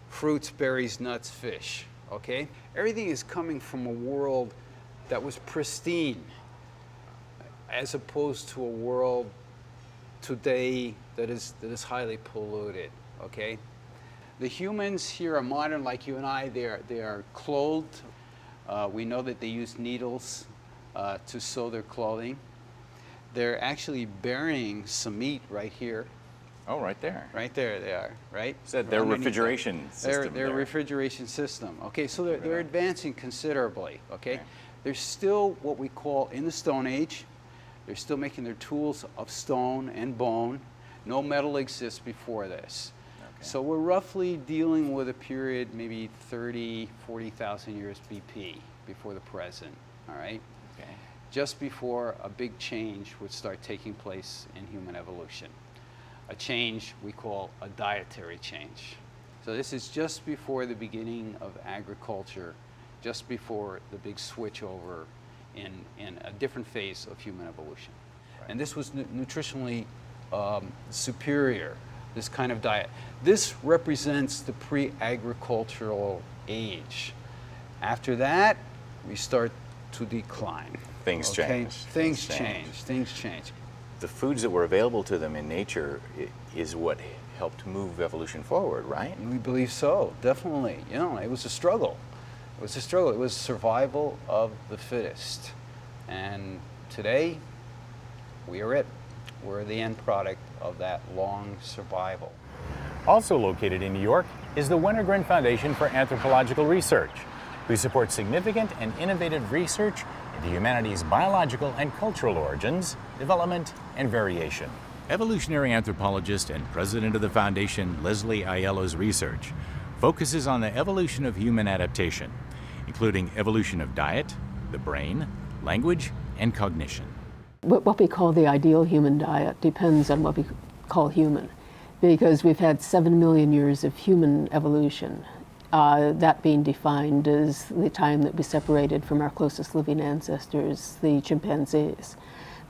Speaker 20: fruits, berries, nuts, fish, okay? Everything is coming from a world that was pristine. as opposed to a world today that is highly polluted, okay? The humans here are modern like you and I. They are clothed. We know that they use needles to sew their clothing. They're actually burying some meat right here.
Speaker 2: Oh, right there.
Speaker 20: Right there they are, right?
Speaker 2: So their refrigeration system.
Speaker 20: Their refrigeration system. Okay, so they're advancing considerably, okay? They're still what we call in the Stone Age. They're still making their tools of stone and bone. No metal exists before this. Okay. So we're roughly dealing with a period maybe 30, 40,000 years BP before the present, all right?
Speaker 2: Okay.
Speaker 20: Just before a big change would start taking place in human evolution. A change we call a dietary change. So this is just before the beginning of agriculture, just before the big switch over in a different phase of human evolution. Right. And this was nutritionally superior, this kind of diet. This represents the pre-agricultural age. After that, we start to decline.
Speaker 2: Things change.
Speaker 20: Things change.
Speaker 2: The foods that were available to them in nature is what helped move evolution forward, right?
Speaker 20: We believe so, definitely. You know, it was a struggle. It was a struggle. It was survival of the fittest. And today, we are it. We're the end product of that long survival.
Speaker 2: Also located in New York is the Wenner-Gren Foundation for Anthropological Research, who supports significant and innovative research into humanity's biological and cultural origins, development, and variation. Evolutionary anthropologist and president of the foundation, Leslie Aiello's research focuses on the evolution of human adaptation, including evolution of diet, the brain, language, and cognition.
Speaker 21: What we call the ideal human diet depends on what we call human, because we've had 7 million years of human evolution. That being defined as the time that we separated from our closest living ancestors, the chimpanzees.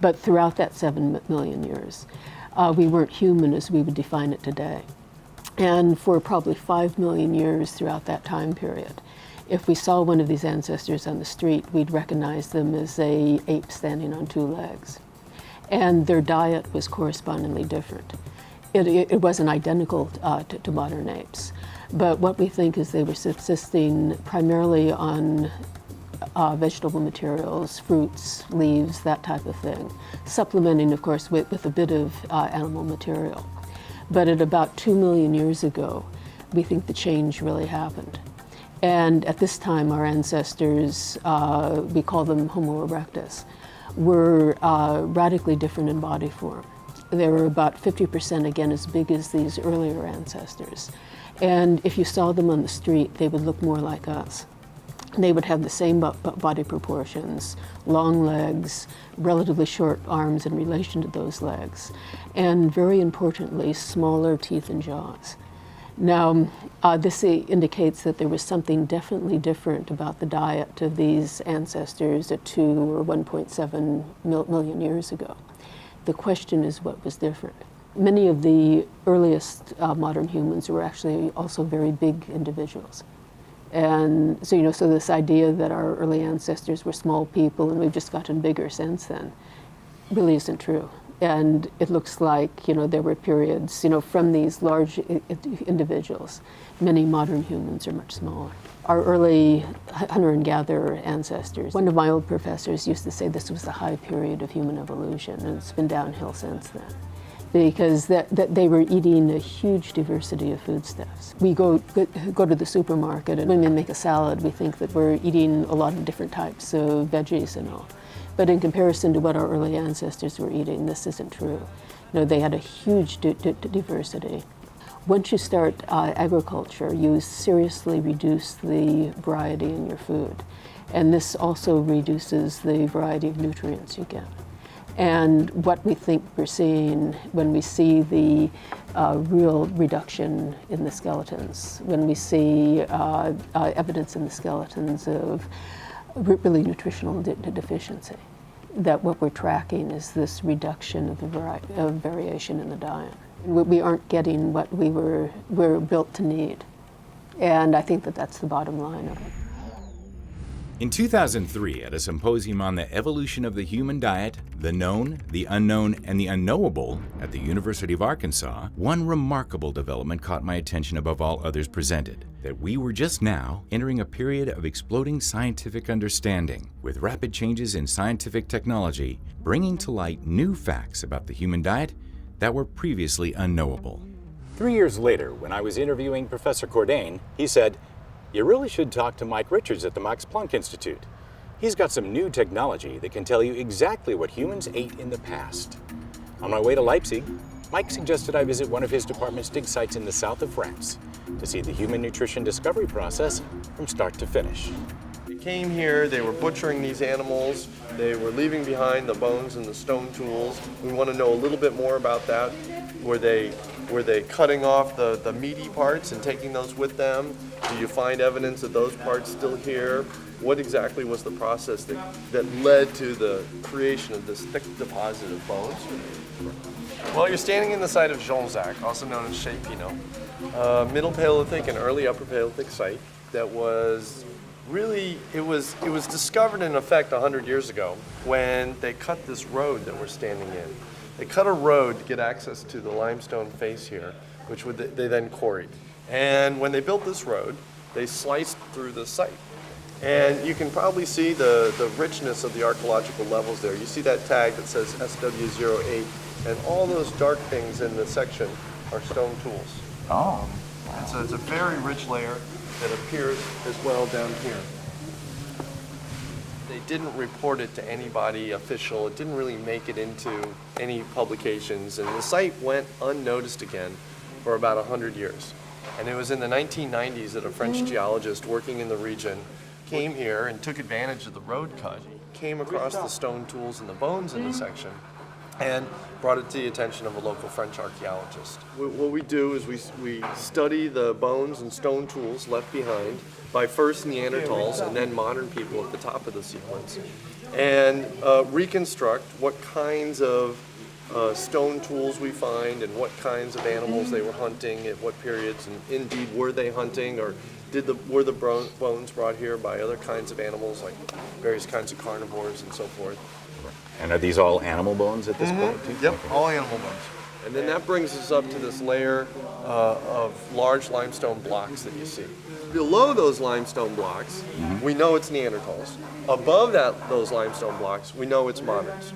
Speaker 21: But throughout that 7 million years, we weren't human as we would define it today. And for probably 5 million years throughout that time period, if we saw one of these ancestors on the street, we'd recognize them as an ape standing on 2 legs. And their diet was correspondingly different. It wasn't identical to modern apes. But what we think is they were subsisting primarily on vegetable materials, fruits, leaves, that type of thing, supplementing, of course, with a bit of animal material. But at about 2 million years ago, we think the change really happened. And at this time, our ancestors, we call them Homo erectus, were radically different in body form. They were about 50% again as big as these earlier ancestors. And if you saw them on the street, they would look more like us. They would have the same body proportions, long legs, relatively short arms in relation to those legs, and very importantly, smaller teeth and jaws. Now, this indicates that there was something definitely different about the diet of these ancestors at 2 or 1.7 million years ago. The question is what was different. Many of the earliest modern humans were actually also very big individuals. And so, so this idea that our early ancestors were small people and we've just gotten bigger since then really isn't true. And it looks like, there were periods, from these large individuals, many modern humans are much smaller. Our early hunter and gatherer ancestors, one of my old professors used to say this was the high period of human evolution, and it's been downhill since then. Because they were eating a huge diversity of foodstuffs. We go to the supermarket and when we make a salad, we think that we're eating a lot of different types of veggies and all. But in comparison to what our early ancestors were eating, this isn't true. They had a huge diversity. Once you start agriculture, you seriously reduce the variety in your food. And this also reduces the variety of nutrients you get. And what we think we're seeing when we see the real reduction in the skeletons, when we see evidence in the skeletons of really nutritional deficiency, that what we're tracking is this reduction of the variation in the diet. We aren't getting what we're built to need. And I think that that's the bottom line of it.
Speaker 1: In 2003, at a symposium on the evolution of the human diet, the known, the unknown, and the unknowable at the University of Arkansas, one remarkable development caught my attention above all others presented, that we were just now entering a period of exploding scientific understanding, with rapid changes in scientific technology bringing to light new facts about the human diet that were previously unknowable.
Speaker 2: 3 years later, when I was interviewing Professor Cordain, he said, "You really should talk to Mike Richards at the Max Planck Institute. He's got some new technology that can tell you exactly what humans ate in the past." On my way to Leipzig, Mike suggested I visit one of his department's dig sites in the south of France to see the human nutrition discovery process from start to finish.
Speaker 4: They came here, they were butchering these animals, they were leaving behind the bones and the stone tools. We want to know a little bit more about that. Were they cutting off the meaty parts and taking those with them? Do you find evidence of those parts still here? What exactly was the process that led to the creation of this thick deposit of bones? Well, you're standing in the site of Jonzac, also known as Chez Pinot, Middle Paleolithic and early Upper Paleolithic site that was really, it was discovered in effect 100 years ago when they cut this road that we're standing in. They cut a road to get access to the limestone face here, which they then quarried. And when they built this road, they sliced through the site. And you can probably see the richness of the archaeological levels there. You see that tag that says SW08, and all those dark things in the section are stone tools.
Speaker 2: Oh.
Speaker 4: And so it's a very rich layer that appears as well down here. They didn't report it to anybody official. It didn't really make it into any publications, and the site went unnoticed again for about 100 years. And it was in the 1990s that a French geologist working in the region came here and took advantage of the road cut, came across the stone tools and the bones in the section, and brought it to the attention of a local French archaeologist. What we do is we study the bones and stone tools left behind by first Neanderthals and then modern people at the top of the sequence, and reconstruct what kinds of stone tools we find and what kinds of animals they were hunting at what periods, and indeed were they hunting, or were the bones brought here by other kinds of animals like various kinds of carnivores and so forth.
Speaker 2: And are these all animal bones at this point too?
Speaker 4: Yep, all animal bones. And then that brings us up to this layer of large limestone blocks that you see. Below those limestone blocks, we know it's Neanderthals. Above those limestone blocks, we know it's moderns.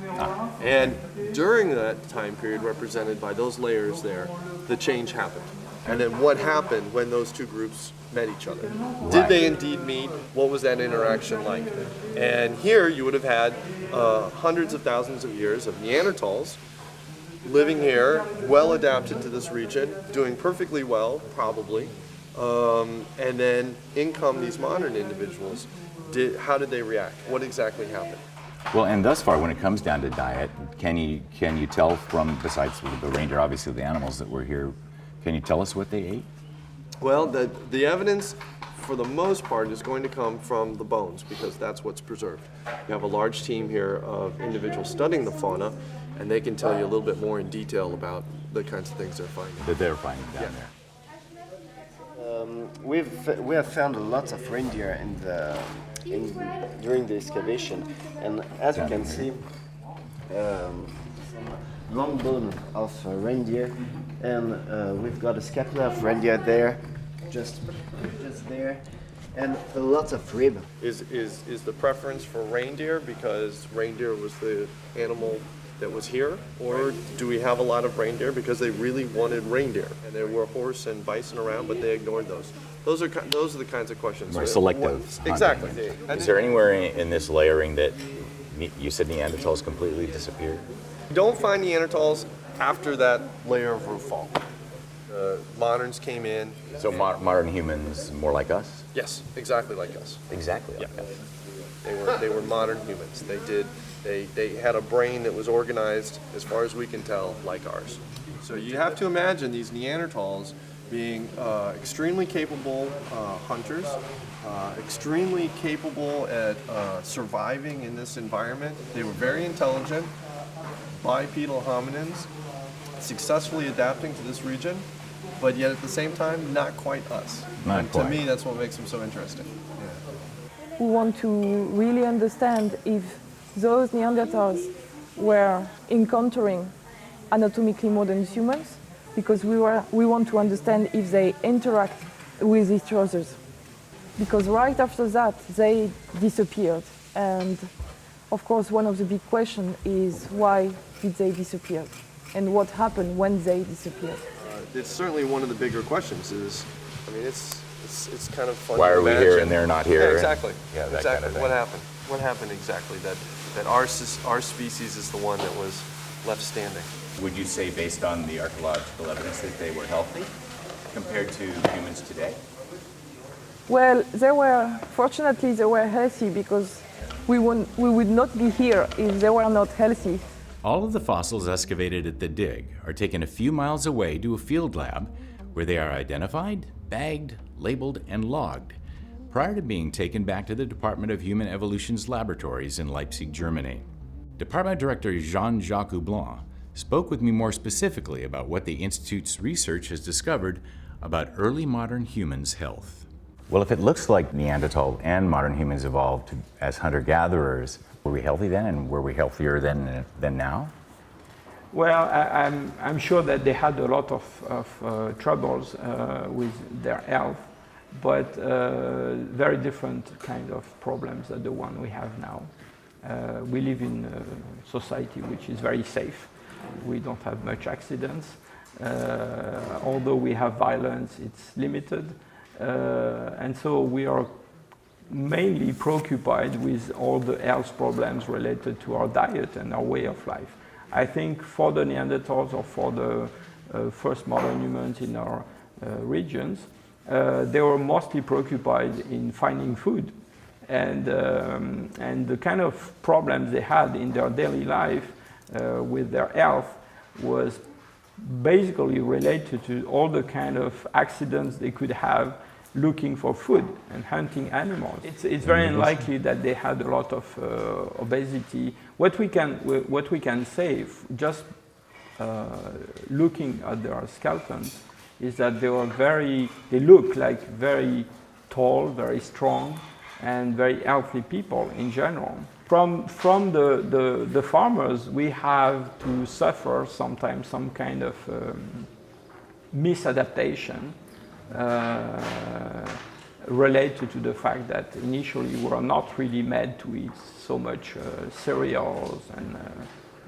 Speaker 4: And during that time period represented by those layers there, the change happened. And then what happened when those two groups met each other? Right. Did they indeed meet? What was that interaction like? And here you would have had hundreds of thousands of years of Neanderthals living here, well adapted to this region, doing perfectly well, probably. And then in come these modern individuals. How did they react? What exactly happened?
Speaker 2: Well, and thus far, when it comes down to diet, can you tell from, besides the reindeer, obviously the animals that were here, can you tell us what they ate?
Speaker 4: Well, the evidence, for the most part, is going to come from the bones, because that's what's preserved. You have a large team here of individuals studying the fauna, and they can tell you a little bit more in detail about the kinds of things they're finding.
Speaker 2: That they're finding down there.
Speaker 22: We have found lots of reindeer during the excavation, and as you can see, long bone of reindeer, and we've got a scapula of reindeer there, just there, and lots of rib.
Speaker 4: Is the preference for reindeer because reindeer was the animal that was here, or do we have a lot of reindeer because they really wanted reindeer and there were horse and bison around, but they ignored those? Those are the kinds of questions.
Speaker 2: More selective.
Speaker 4: Exactly.
Speaker 2: Is there anywhere in this layering that you said Neanderthals completely disappeared?
Speaker 4: You don't find Neanderthals after that layer of roof fall. Moderns came in.
Speaker 2: So modern humans more like us?
Speaker 4: Yes, exactly like us.
Speaker 2: Exactly like us.
Speaker 4: They were modern humans. They had a brain that was organized, as far as we can tell, like ours. So you have to imagine these Neanderthals being extremely capable hunters, extremely capable at surviving in this environment. They were very intelligent, bipedal hominins, successfully adapting to this region, but yet at the same time, not quite us.
Speaker 2: Not quite.
Speaker 4: To me, that's what makes them so interesting.
Speaker 6: we want to really understand if those Neanderthals were encountering anatomically modern humans, because we want to understand if they interact with each other. Because right after that, they disappeared. And of course, one of the big questions is why did they disappear? And what happened when they disappeared?
Speaker 4: It's certainly one of the bigger questions is, I mean, it's kind of fun.
Speaker 2: Why
Speaker 4: to
Speaker 2: are we
Speaker 4: imagine.
Speaker 2: here and they're not here?
Speaker 4: Yeah, exactly.
Speaker 2: Yeah, that
Speaker 4: exactly.
Speaker 2: kind of thing.
Speaker 4: What happened? What happened exactly that our species is the one that was left standing?
Speaker 2: Would you say, based on the archaeological evidence, that they were healthy compared to humans today?
Speaker 6: Well, fortunately, they were healthy, because we would not be here if they were not healthy.
Speaker 1: All of the fossils excavated at the dig are taken a few miles away to a field lab where they are identified, bagged, labeled, and logged prior to being taken back to the Department of Human Evolution's laboratories in Leipzig, Germany. Department Director Jean-Jacques Blanc spoke with me more specifically about what the Institute's research has discovered about early modern humans' health.
Speaker 2: Well, if it looks like Neanderthal and modern humans evolved as hunter-gatherers, were we healthy then, and were we healthier than now?
Speaker 7: Well, I'm sure that they had a lot of troubles with their health, but very different kind of problems than the one we have now. We live in a society which is very safe. We don't have much accidents. Although we have violence, it's limited. And so we are mainly preoccupied with all the health problems related to our diet and our way of life. I think for the Neanderthals or for the first modern humans in our regions, they were mostly preoccupied in finding food. And the kind of problems they had in their daily life with their health was basically related to all the kind of accidents they could have looking for food and hunting animals. It's very unlikely that they had a lot of obesity. What we can say, just looking at their skeletons, is that they look like very tall, very strong, and very healthy people in general. From the farmers, we have to suffer sometimes some kind of misadaptation related to the fact that initially we were not really made to eat so much cereals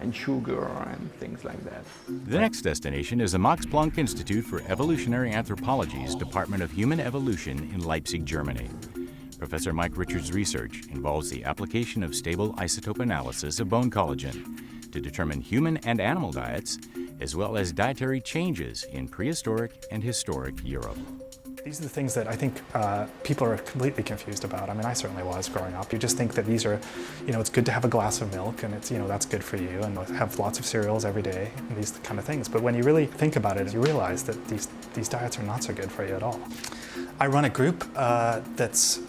Speaker 7: and sugar and things like that.
Speaker 1: The next destination is the Max Planck Institute for Evolutionary Anthropology's Department of Human Evolution in Leipzig, Germany. Professor Mike Richards' research involves the application of stable isotope analysis of bone collagen to determine human and animal diets, as well as dietary changes in prehistoric and historic Europe.
Speaker 23: These are the things that I think people are completely confused about. I mean, I certainly was growing up. You just think that these are, it's good to have a glass of milk and it's, that's good for you, and have lots of cereals every day and these kind of things. But when you really think about it, you realize that these diets are not so good for you at all. I run a group that's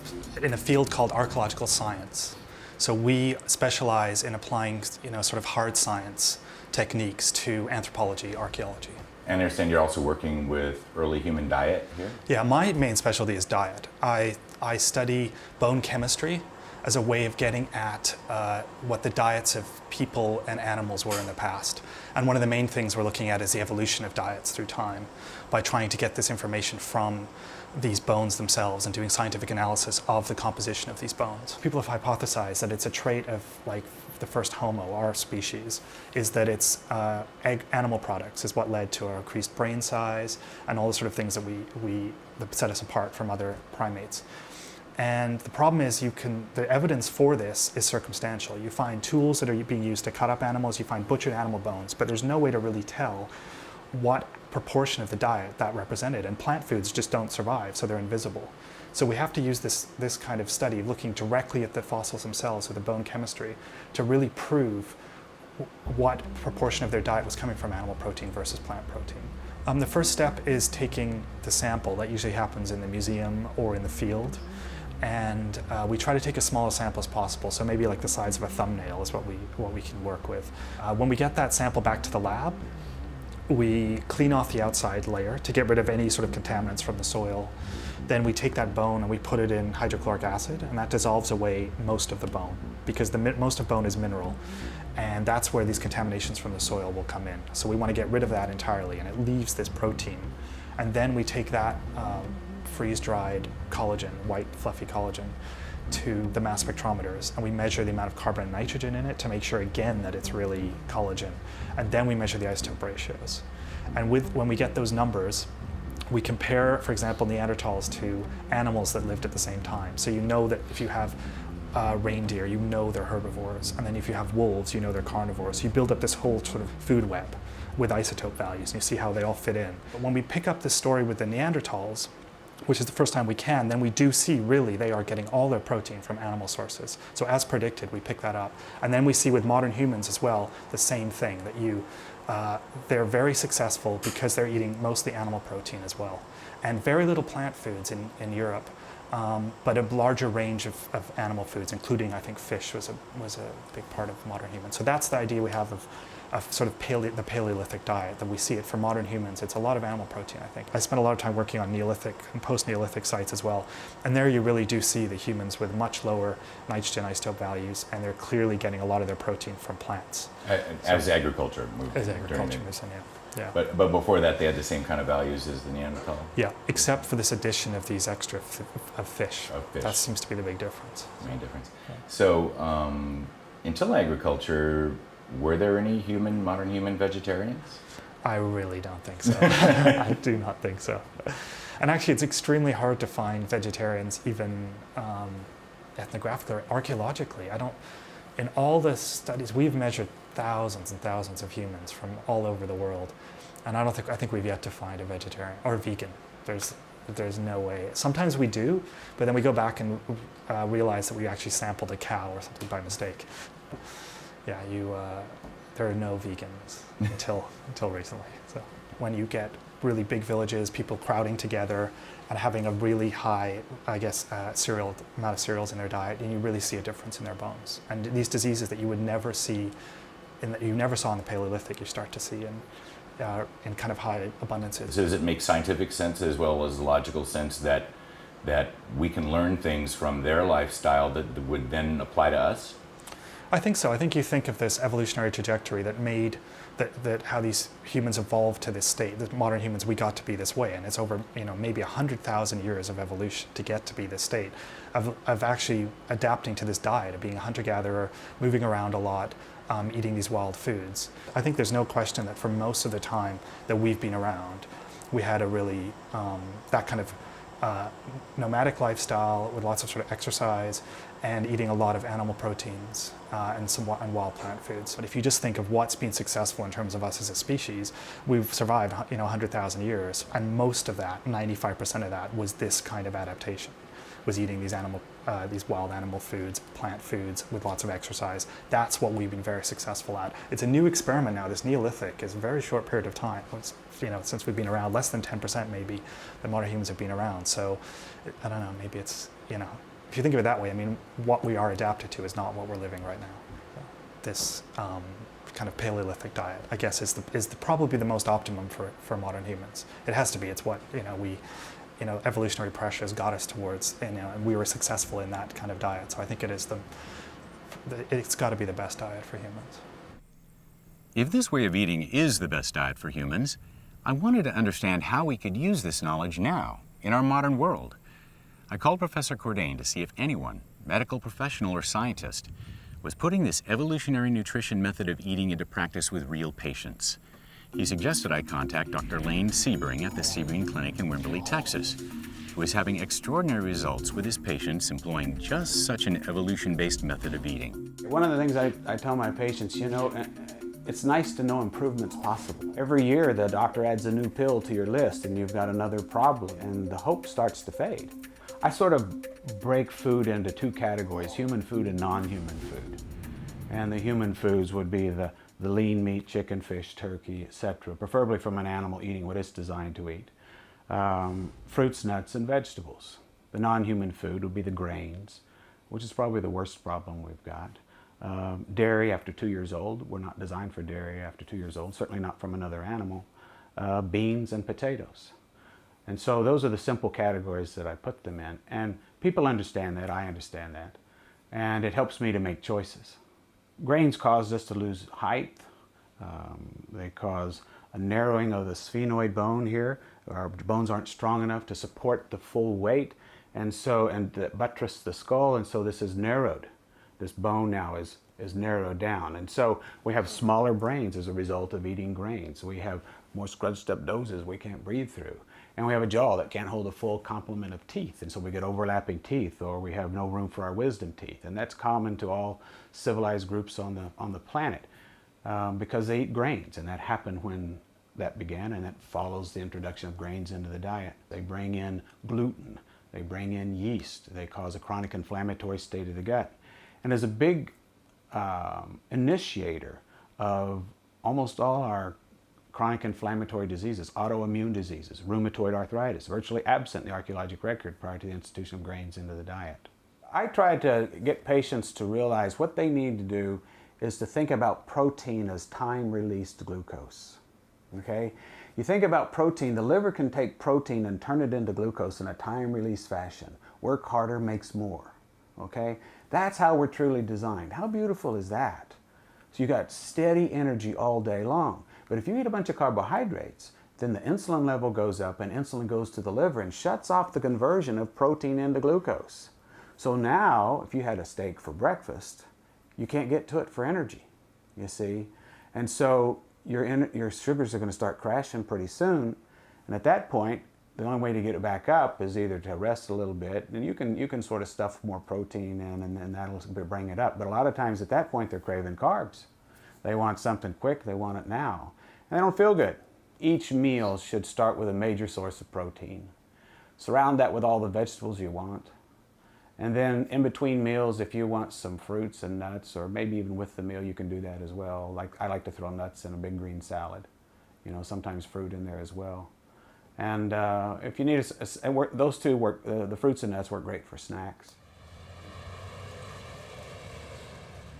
Speaker 23: in a field called archaeological science. So we specialize in applying, sort of hard science techniques to anthropology, archaeology.
Speaker 2: And I understand you're also working with early human diet here?
Speaker 23: Yeah, my main specialty is diet. I study bone chemistry as a way of getting at what the diets of people and animals were in the past. And one of the main things we're looking at is the evolution of diets through time by trying to get this information from these bones themselves and doing scientific analysis of the composition of these bones. People have hypothesized that it's a trait of the first Homo, our species, is that it's animal products is what led to our increased brain size and all the sort of things that set us apart from other primates. And the problem is the evidence for this is circumstantial. You find tools that are being used to cut up animals, you find butchered animal bones, but there's no way to really tell what proportion of the diet that represented. And plant foods just don't survive, so they're invisible. So we have to use this kind of study, looking directly at the fossils themselves with the bone chemistry, to really prove what proportion of their diet was coming from animal protein versus plant protein. The first step is taking the sample. That usually happens in the museum or in the field. And we try to take as small a sample as possible, so maybe like the size of a thumbnail is what we can work with. When we get that sample back to the lab, we clean off the outside layer to get rid of any sort of contaminants from the soil. Then we take that bone and we put it in hydrochloric acid, and that dissolves away most of the bone, because most of bone is mineral, and that's where these contaminations from the soil will come in. So we want to get rid of that entirely, and it leaves this protein. And then we take that freeze-dried collagen, white fluffy collagen, to the mass spectrometers, and we measure the amount of carbon and nitrogen in it to make sure again that it's really collagen. And then we measure the isotope ratios. And when we get those numbers, we compare, for example, Neanderthals to animals that lived at the same time. So you know that if you have reindeer, you know they're herbivores. And then if you have wolves, you know they're carnivores. So you build up this whole sort of food web with isotope values, and you see how they all fit in. But when we pick up this story with the Neanderthals, which is the first time we can, then we do see really they are getting all their protein from animal sources. So as predicted, we pick that up. And then we see with modern humans as well, the same thing, that they're very successful because they're eating mostly animal protein as well. And very little plant foods in Europe, but a larger range of animal foods, including, I think, fish was a big part of modern humans. So that's the idea we have of sort of the Paleolithic diet, that we see it for modern humans. It's a lot of animal protein, I think. I spent a lot of time working on Neolithic and post-Neolithic sites as well. And there you really do see the humans with much lower nitrogen isotope values, and they're clearly getting a lot of their protein from plants.
Speaker 2: As agriculture moved.
Speaker 23: As agriculture moves in, yeah.
Speaker 2: But before that, they had the same kind of values as the Neanderthal?
Speaker 23: Yeah, except for this addition of these extra of fish. That seems to be the big difference.
Speaker 2: Main difference. Yeah. So until agriculture, were there any modern human vegetarians?
Speaker 23: I really don't think so. I do not think so. And actually, it's extremely hard to find vegetarians, even ethnographically or archaeologically. In all the studies, we've measured thousands and thousands of humans from all over the world, and I think we've yet to find a vegetarian or vegan. There's no way. Sometimes we do, but then we go back and realize that we actually sampled a cow or something by mistake. Yeah, there are no vegans until recently. So when you get really big villages, people crowding together and having a really high, I guess, amount of cereals in their diet, and you really see a difference in their bones. And these diseases that you would never see, you never saw in the Paleolithic, you start to see in kind of high abundances.
Speaker 2: So does it make scientific sense as well as logical sense that we can learn things from their lifestyle that would then apply to us?
Speaker 23: I think so. I think you think of this evolutionary trajectory that made that how these humans evolved to this state. The modern humans, we got to be this way, and it's over maybe 100,000 years of evolution to get to be this state of actually adapting to this diet of being a hunter-gatherer, moving around a lot, eating these wild foods. I think there's no question that for most of the time that we've been around, we had a really that kind of nomadic lifestyle with lots of sort of exercise and eating a lot of animal proteins and wild plant foods. But if you just think of what's been successful in terms of us as a species, we've survived 100,000 years, and most of that, 95% of that, was this kind of adaptation, was eating these wild animal foods, plant foods with lots of exercise. That's what we've been very successful at. It's a new experiment now. This Neolithic is a very short period of time. Since we've been around, less than 10% maybe the modern humans have been around. So I don't know, maybe it's, if you think of it that way, I mean, what we are adapted to is not what we're living right now. This kind of Paleolithic diet, I guess, is probably the most optimum for modern humans. It has to be. It's what evolutionary pressures got us towards, and we were successful in that kind of diet. So I think it's got to be the best diet for humans.
Speaker 1: If this way of eating is the best diet for humans, I wanted to understand how we could use this knowledge now, in our modern world. I called Professor Cordain to see if anyone, medical professional or scientist, was putting this evolutionary nutrition method of eating into practice with real patients. He suggested I contact Dr. Lane Sebring at the Sebring Clinic in Wimberley, Texas, who is having extraordinary results with his patients employing just such an evolution-based method of eating.
Speaker 3: One of the things I tell my patients, it's nice to know improvement's possible. Every year the doctor adds a new pill to your list and you've got another problem, and the hope starts to fade. I sort of break food into two categories, human food and non-human food. And the human foods would be the lean meat, chicken, fish, turkey, etc., preferably from an animal eating what it's designed to eat. Fruits, nuts, and vegetables. The non-human food would be the grains, which is probably the worst problem we've got. Dairy after 2 years old. We're not designed for dairy after 2 years old, certainly not from another animal. beans and potatoes. And so those are the simple categories that I put them in. And people understand that, I understand that. And it helps me to make choices. Grains cause us to lose height. They cause a narrowing of the sphenoid bone here. Our bones aren't strong enough to support the full weight, and buttress the skull, and so this is narrowed. This bone now is narrowed down, and so we have smaller brains as a result of eating grains. We have more scrunched up noses we can't breathe through, and we have a jaw that can't hold a full complement of teeth, and so we get overlapping teeth, or we have no room for our wisdom teeth, and that's common to all civilized groups on the planet. Because they eat grains, and that happened when that began, and that follows the introduction of grains into the diet. They bring in gluten, they bring in yeast, they cause a chronic inflammatory state of the gut. And as a big initiator of almost all our chronic inflammatory diseases, autoimmune diseases, rheumatoid arthritis, virtually absent in the archaeologic record prior to the institution of grains into the diet. I try to get patients to realize what they need to do is to think about protein as time-released glucose, okay? You think about protein, the liver can take protein and turn it into glucose in a time-release fashion. Work harder makes more, okay? That's how we're truly designed. How beautiful is that? So you got steady energy all day long. But if you eat a bunch of carbohydrates, then the insulin level goes up and insulin goes to the liver and shuts off the conversion of protein into glucose. So now, if you had a steak for breakfast, you can't get to it for energy, you see? And so your sugars are going to start crashing pretty soon. And at that point, the only way to get it back up is either to rest a little bit, and you can sort of stuff more protein in, and then that'll bring it up. But a lot of times at that point, they're craving carbs. They want something quick, they want it now. And they don't feel good. Each meal should start with a major source of protein. Surround that with all the vegetables you want. And then in between meals, if you want some fruits and nuts, or maybe even with the meal, you can do that as well. Like I like to throw nuts in a big green salad. You know, sometimes fruit in there as well. And if you need those two work, the fruits and nuts work great for snacks.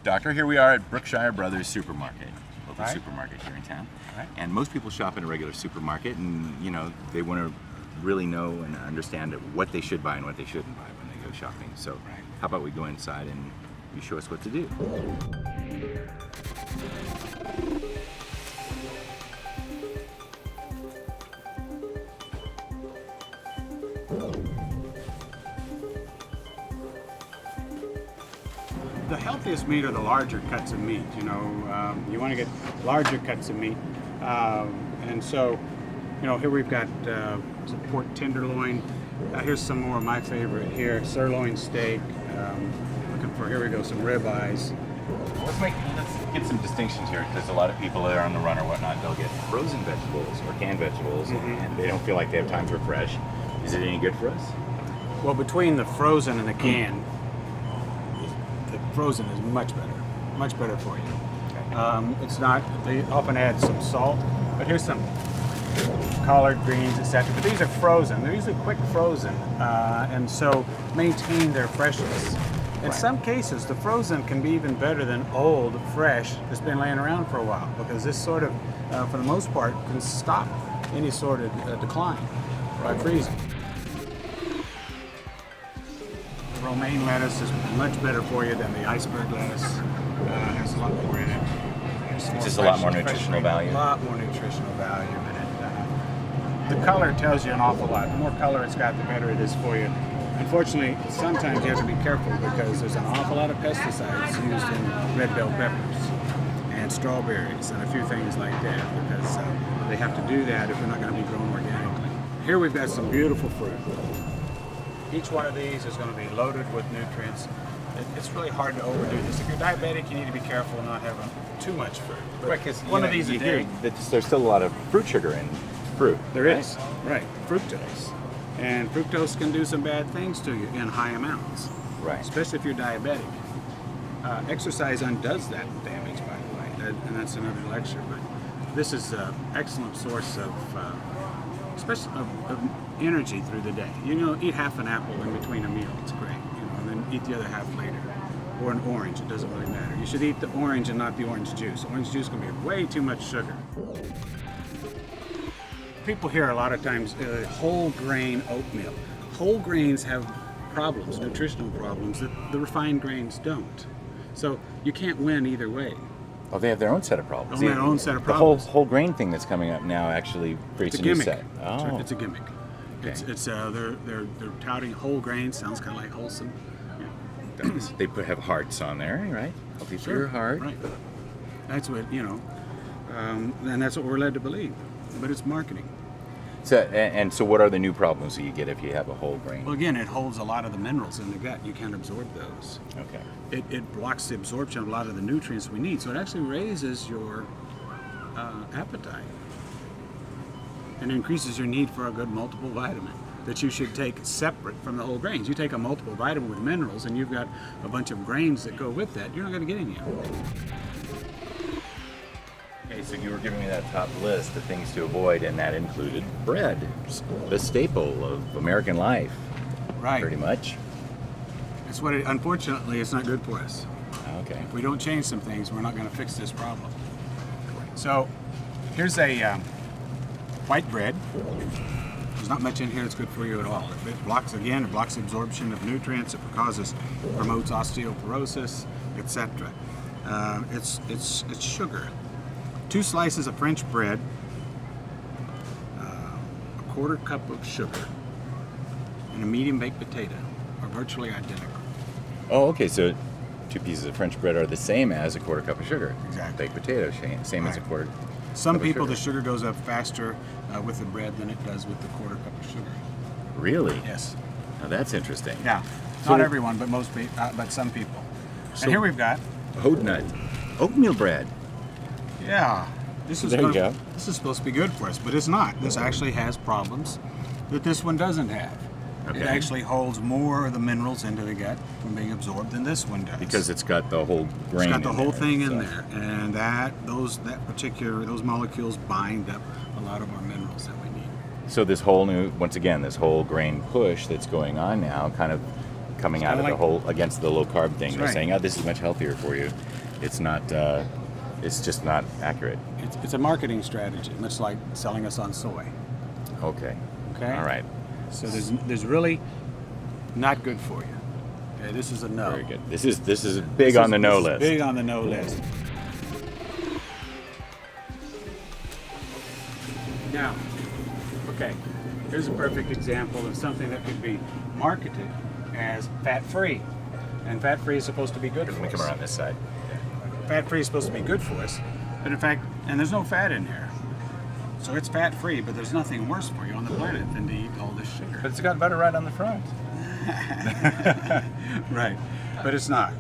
Speaker 2: Doctor, here we are at Brookshire Brothers Supermarket, local
Speaker 3: Right.
Speaker 2: supermarket here in town.
Speaker 3: Right.
Speaker 2: And most people shop in a regular supermarket, and you know they want to really know and understand what they should buy and what they shouldn't buy when they go shopping. So how about we go inside and you show us what to do?
Speaker 3: The healthiest meat are the larger cuts of meat. You know, you want to get larger cuts of meat, and so, you know, here we've got some pork tenderloin. Here's some more of my favorite here: sirloin steak. Looking for, here we go, some ribeyes.
Speaker 2: Let's get some distinctions here, because a lot of people that are on the run or whatnot, they'll get frozen vegetables or canned vegetables, and they don't feel like they have time for fresh. Is it any good for us?
Speaker 3: Well, between the frozen and the canned, the frozen is much better for you. It's not, they often add some salt, but here's some collard greens, etc. But these are frozen. They're usually quick frozen, and so maintain their freshness. In some cases, the frozen can be even better than old, fresh, that's been laying around for a while, because this sort of, for the most part, can stop any sort of decline by freezing. Romaine lettuce is much better for you than the iceberg lettuce. Has a lot more in it.
Speaker 2: It's just a lot more nutritional value.
Speaker 3: A lot more nutritional value in it. The color tells you an awful lot. The more color it's got, the better it is for you. Unfortunately, sometimes you have to be careful because there's an awful lot of pesticides used in red bell peppers and strawberries and a few things like that, because they have to do that if they're not going to be grown organically. Here we've got some beautiful fruit. Each one of these is going to be loaded with nutrients. It's really hard to overdo this. If you're diabetic, you need to be careful not having too much fruit.
Speaker 2: Right, because
Speaker 3: one of these a day.
Speaker 2: There's still a lot of fruit sugar in fruit.
Speaker 3: There is, right, fructose. And fructose can do some bad things to you in high amounts.
Speaker 2: Right.
Speaker 3: Especially if you're diabetic. Exercise undoes that damage, by the way, and that's another lecture. But this is an excellent source of, especially of energy through the day. You know, eat half an apple in between a meal. It's great. You know, and then eat the other half later. Or an orange. It doesn't really matter. You should eat the orange and not the orange juice. Orange juice can be way too much sugar. People hear a lot of times whole grain oatmeal. Whole grains have problems, nutritional problems, that the refined grains don't. So you can't win either way.
Speaker 2: Oh, they have their own set of problems.
Speaker 3: Their own set of
Speaker 2: The
Speaker 3: problems.
Speaker 2: whole grain thing that's coming up now actually creates
Speaker 3: It's
Speaker 2: a
Speaker 3: a
Speaker 2: new
Speaker 3: gimmick.
Speaker 2: set. Oh.
Speaker 3: It's a gimmick.
Speaker 2: Okay.
Speaker 3: They're touting whole grain. Sounds kind of like wholesome. Yeah.
Speaker 2: They have hearts on there, right? Healthy for your heart.
Speaker 3: Right. That's what and that's what we're led to believe. But it's marketing.
Speaker 2: So what are the new problems that you get if you have a whole grain?
Speaker 3: Well, again, it holds a lot of the minerals in the gut. You can't absorb those.
Speaker 2: Okay.
Speaker 3: It blocks the absorption of a lot of the nutrients we need. So it actually raises your appetite and increases your need for a good multiple vitamin that you should take separate from the whole grains. You take a multiple vitamin with minerals and you've got a bunch of grains that go with that, you're not going to get any of it.
Speaker 2: Okay, so you were giving me that top list of things to avoid, and that included bread, the staple of American life.
Speaker 3: Right.
Speaker 2: Pretty much.
Speaker 3: That's what unfortunately, it's not good for us.
Speaker 2: Okay.
Speaker 3: If we don't change some things, we're not going to fix this problem. So here's a white bread. There's not much in here that's good for you at all. It blocks the absorption of nutrients. It promotes osteoporosis, etc. It's sugar. 2 slices of French bread, a 1/4 cup of sugar, and a medium baked potato are virtually identical.
Speaker 2: Oh, okay. So 2 pieces of French bread are the same as a 1/4 cup of sugar.
Speaker 3: Exactly.
Speaker 2: Baked potato, same as a 1/4.
Speaker 3: Some
Speaker 2: cup of
Speaker 3: people,
Speaker 2: sugar.
Speaker 3: the sugar goes up faster with the bread than it does with the 1/4 cup of sugar.
Speaker 2: Really?
Speaker 3: Yes.
Speaker 2: Now that's interesting.
Speaker 3: Yeah.
Speaker 2: So-
Speaker 3: Not everyone, but but some people.
Speaker 2: So-
Speaker 3: And here we've got
Speaker 2: oatmeal bread.
Speaker 3: Yeah, this is
Speaker 2: There you go.
Speaker 3: This is supposed to be good for us, but it's not. This actually has problems that this one doesn't have.
Speaker 2: Okay.
Speaker 3: It actually holds more of the minerals into the gut from being absorbed than this one does.
Speaker 2: Because it's got the whole grain.
Speaker 3: It's got the whole thing in
Speaker 2: so-
Speaker 3: there, and those molecules bind up a lot of our minerals that we need.
Speaker 2: So this whole grain push that's going on now, kind of coming out of the whole against the low carb thing. They're
Speaker 3: right.
Speaker 2: saying, "Oh, this is much healthier for you." It's not. It's just not accurate.
Speaker 3: It's a marketing strategy, much like selling us on soy.
Speaker 2: Okay.
Speaker 3: Okay.
Speaker 2: All right.
Speaker 3: So there's really not good for you. Okay, this is a no.
Speaker 2: Very good. This is big on the no list.
Speaker 3: Big on the no list. Now, okay, here's a perfect example of something that could be marketed as fat-free, and fat-free is supposed to be good for us.
Speaker 2: Let me come around this side.
Speaker 3: Fat-free is supposed to be good for us, but in fact, and there's no fat in here. So it's fat-free, but there's nothing worse for you on the planet than to eat all this sugar.
Speaker 2: But it's got butter right on the front.
Speaker 3: Right, but it's not.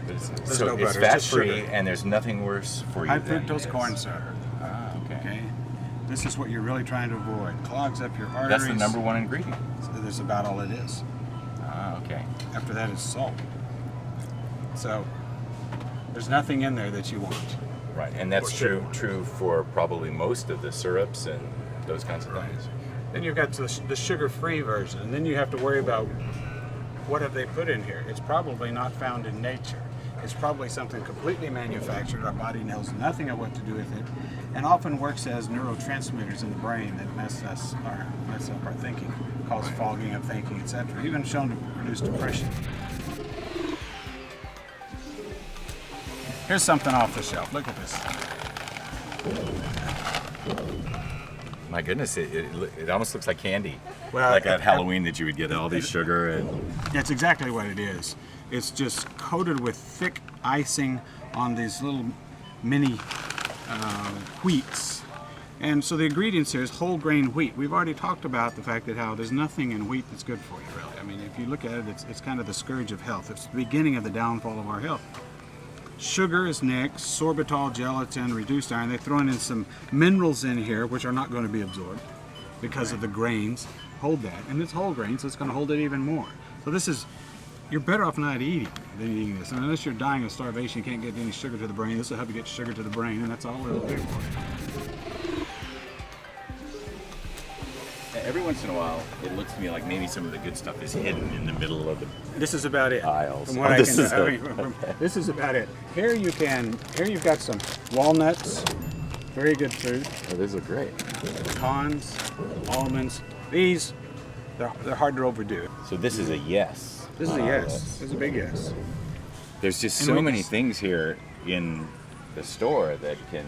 Speaker 3: There's
Speaker 2: So
Speaker 3: no
Speaker 2: it's
Speaker 3: butter, just
Speaker 2: fat-free,
Speaker 3: sugar.
Speaker 2: and there's nothing worse for you
Speaker 3: High
Speaker 2: than
Speaker 3: fructose
Speaker 2: this.
Speaker 3: corn syrup.
Speaker 2: Ah, okay.
Speaker 3: This is what you're really trying to avoid. Clogs up your arteries.
Speaker 2: That's the number one ingredient.
Speaker 3: So that's about all it is.
Speaker 2: Ah, okay.
Speaker 3: After that is salt. So there's nothing in there that you want.
Speaker 2: Right, and that's true for probably most of the syrups and those kinds of things.
Speaker 3: Then you've got the sugar-free version, and then you have to worry about what have they put in here. It's probably not found in nature. It's probably something completely manufactured. Our body knows nothing of what to do with it, and often works as neurotransmitters in the brain that mess up our thinking, cause fogging of thinking, etc. Even shown to produce depression. Here's something off the shelf. Look at this.
Speaker 2: My goodness, it almost looks like candy.
Speaker 3: Well,
Speaker 2: like at Halloween that you would get all these sugar and...
Speaker 3: That's exactly what it is. It's just coated with thick icing on these little mini wheats. And so the ingredients here is whole grain wheat. We've already talked about the fact that how there's nothing in wheat that's good for you, really. I mean, if you look at it, it's kind of the scourge of health. It's the beginning of the downfall of our health. Sugar is next, sorbitol, gelatin, reduced iron. They're throwing in some minerals in here, which are not going to be absorbed because of the grains. Hold that. And it's whole grain, so it's going to hold it even more. So this is, you're better off not eating than eating this. And unless you're dying of starvation, you can't get any sugar to the brain. This will help you get sugar to the brain, and that's all it'll do for you.
Speaker 2: Every once in a while, it looks to me like maybe some of the good stuff is hidden in the middle of the
Speaker 3: This is about it.
Speaker 2: aisles.
Speaker 3: From what I can tell, this is about it. Here you've got some walnuts, Very good food.
Speaker 2: Oh, these look great.
Speaker 3: Pecans, almonds. These, they're hard to overdo.
Speaker 2: So this is a yes.
Speaker 3: This is a yes. This is a big yes.
Speaker 2: There's just
Speaker 3: And
Speaker 2: so
Speaker 3: we
Speaker 2: many
Speaker 3: just-
Speaker 2: things here in the store that can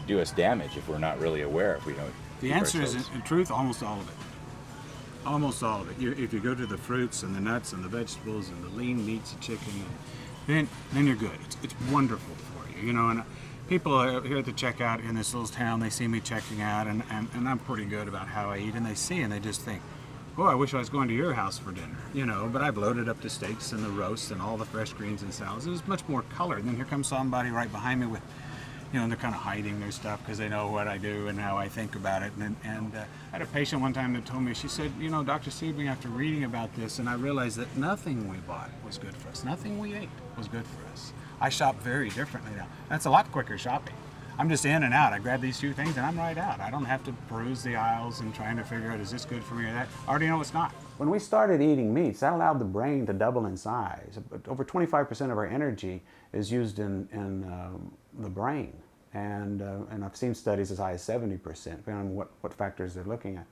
Speaker 2: do us damage if we're not really aware, if we don't.
Speaker 3: The
Speaker 2: keep
Speaker 3: answer is,
Speaker 2: ourselves-
Speaker 3: in truth, almost all of it. Almost all of it. If you go to the fruits and the nuts and the vegetables and the lean meats and chicken, then you're good. It's wonderful for you, you know. And people are here at the checkout in this little town. They see me checking out, and I'm pretty good about how I eat. And they see and they just think, "Oh, I wish I was going to your house for dinner," you know. But I've loaded up the steaks and the roasts and all the fresh greens and salads. There's much more color. And then here comes somebody right behind me with, you know, and they're kind of hiding their stuff because they know what I do and how I think about it. And I had a patient one time that told me, she said, "You know, Dr. Sebring, after reading about this, and I realized that nothing we bought was good for us. Nothing we ate was good for us. I shop very differently now." That's a lot quicker shopping. I'm just in and out. I grab these few things and I'm right out. I don't have to peruse the aisles and trying to figure out, is this good for me or that? I already know it's not. When we started eating meats, that allowed the brain to double in size. Over 25% of our energy is used in the brain. And I've seen studies as high as 70%, depending on what factors they're looking at.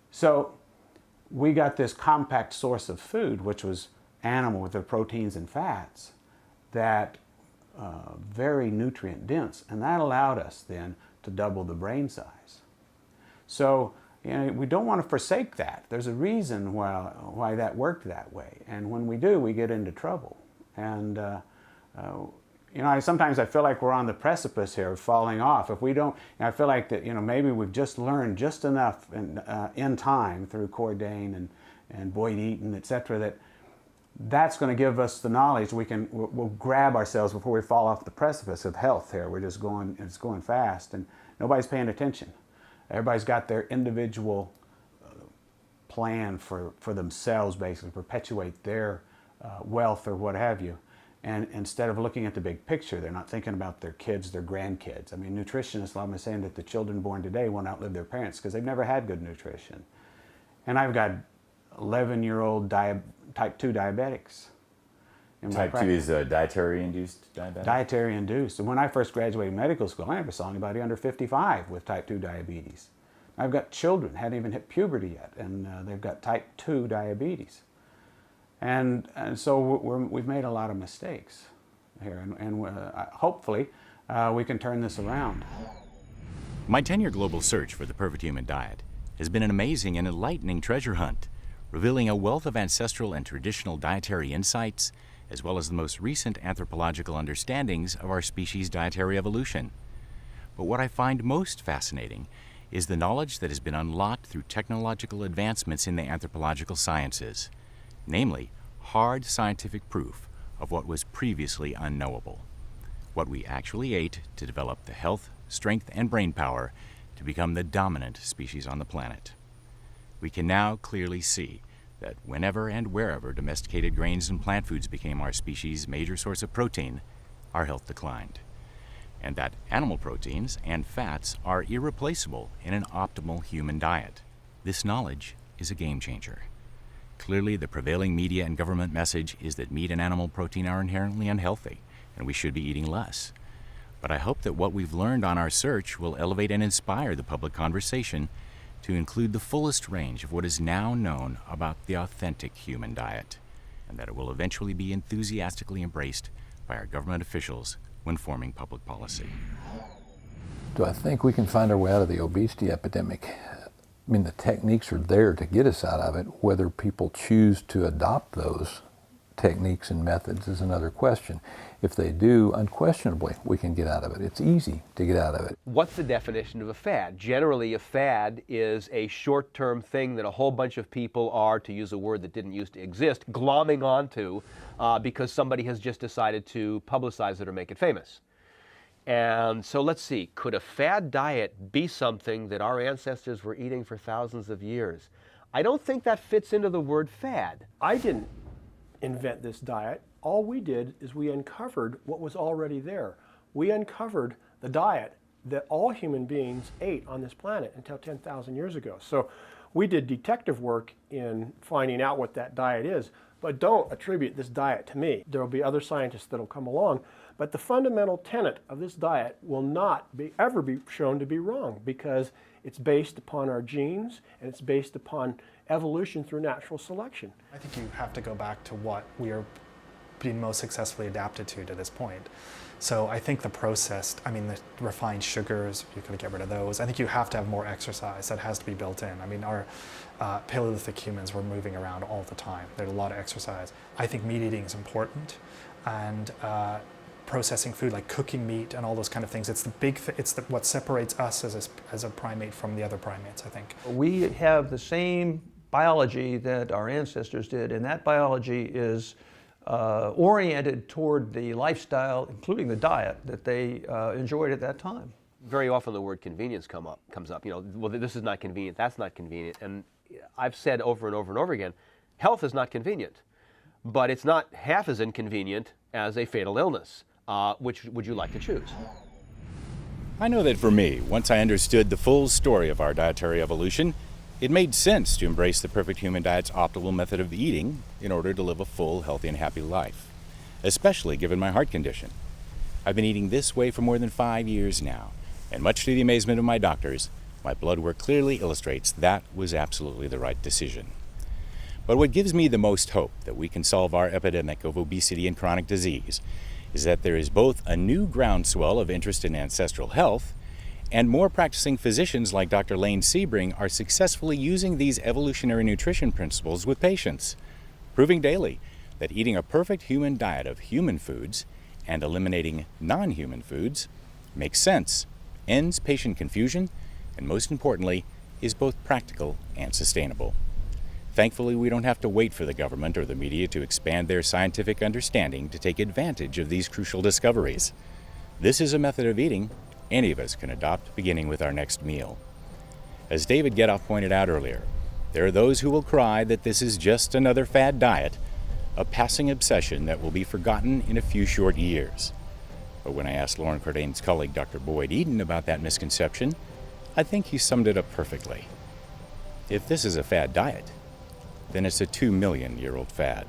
Speaker 3: So we got this compact source of food, which was animal with their proteins and fats, that very nutrient dense, and that allowed us then to double the brain size. So, you know, we don't want to forsake that. There's a reason why that worked that way, and when we do, we get into trouble. And you know, sometimes I feel like we're on the precipice here of falling off. If we don't, I feel like that, you know, maybe we've just learned just enough in time through Cordain and Boyd Eaton, etc., that's going to give us the knowledge we'll grab ourselves before we fall off the precipice of health here. We're just going, it's going fast, and nobody's paying attention. Everybody's got their individual plan for themselves, basically, perpetuate their wealth or what have you. And instead of looking at the big picture, they're not thinking about their kids, their grandkids. I mean, nutritionists, I'm saying that the children born today won't outlive their parents because they've never had good nutrition. And I've got 11-year-old type 2 diabetics.
Speaker 2: Type 2 is dietary-induced diabetes?
Speaker 3: Dietary-induced. And when I first graduated medical school, I never saw anybody under 55 with type 2 diabetes. I've got children, hadn't even hit puberty yet, and they've got type 2 diabetes. And so we've made a lot of mistakes here, and hopefully we can turn this around.
Speaker 1: My 10-year global search for the perfect human diet has been an amazing and enlightening treasure hunt, revealing a wealth of ancestral and traditional dietary insights, as well as the most recent anthropological understandings of our species' dietary evolution. But what I find most fascinating is the knowledge that has been unlocked through technological advancements in the anthropological sciences, namely hard scientific proof of what was previously unknowable, what we actually ate to develop the health, strength, and brain power to become the dominant species on the planet. We can now clearly see that whenever and wherever domesticated grains and plant foods became our species' major source of protein, our health declined, and that animal proteins and fats are irreplaceable in an optimal human diet. This knowledge is a game changer. Clearly, the prevailing media and government message is that meat and animal protein are inherently unhealthy, and we should be eating less. But I hope that what we've learned on our search will elevate and inspire the public conversation to include the fullest range of what is now known about the authentic human diet, and that it will eventually be enthusiastically embraced by our government officials when forming public policy.
Speaker 14: Do I think we can find our way out of the obesity epidemic? I mean, the techniques are there to get us out of it. Whether people choose to adopt those techniques and methods is another question. If they do, unquestionably, we can get out of it. It's easy to get out of it.
Speaker 8: What's the definition of a fad? Generally, a fad is a short-term thing that a whole bunch of people are, to use a word that didn't used to exist, glomming onto because somebody has just decided to publicize it or make it famous. And so let's see, could a fad diet be something that our ancestors were eating for thousands of years? I don't think that fits into the word fad.
Speaker 19: I didn't invent this diet. All we did is we uncovered what was already there. We uncovered the diet that all human beings ate on this planet until 10,000 years ago. So we did detective work in finding out what that diet is, But don't attribute this diet to me. There will be other scientists that will come along, but the fundamental tenet of this diet will not ever be shown to be wrong, because it's based upon our genes and it's based upon evolution through natural selection.
Speaker 23: I think you have to go back to what we are being most successfully adapted to this point. So I think the processed, the refined sugars, you're going to get rid of those. I think you have to have more exercise. That has to be built in. Our Paleolithic humans were moving around all the time. There's a lot of exercise. I think meat eating is important, and processing food, like cooking meat and all those kind of things. It's what separates us as a primate from the other primates, I think.
Speaker 9: We have the same biology that our ancestors did, and that biology is oriented toward the lifestyle, including the diet, that they enjoyed at that time.
Speaker 8: Very often the word convenience comes up. Well, this is not convenient, that's not convenient. And I've said over and over and over again, health is not convenient, but it's not half as inconvenient as a fatal illness. Which would you like to choose?
Speaker 1: I know that for me, once I understood the full story of our dietary evolution, it made sense to embrace the perfect human diet's optimal method of eating in order to live a full, healthy, and happy life, especially given my heart condition. I've been eating this way for more than 5 years now, and much to the amazement of my doctors, my blood work clearly illustrates that was absolutely the right decision. But what gives me the most hope that we can solve our epidemic of obesity and chronic disease is that there is both a new groundswell of interest in ancestral health, and more practicing physicians like Dr. Lane Sebring are successfully using these evolutionary nutrition principles with patients, proving daily that eating a perfect human diet of human foods and eliminating non-human foods makes sense, ends patient confusion, and most importantly, is both practical and sustainable. Thankfully, we don't have to wait for the government or the media to expand their scientific understanding to take advantage of these crucial discoveries. This is a method of eating any of us can adopt, beginning with our next meal. As David Gethoff pointed out earlier, there are those who will cry that this is just another fad diet, a passing obsession that will be forgotten in a few short years. But when I asked Lauren Cordain's colleague Dr. Boyd Eden about that misconception, I think he summed it up perfectly. If this is a fad diet, then it's a 2 million-year-old fad.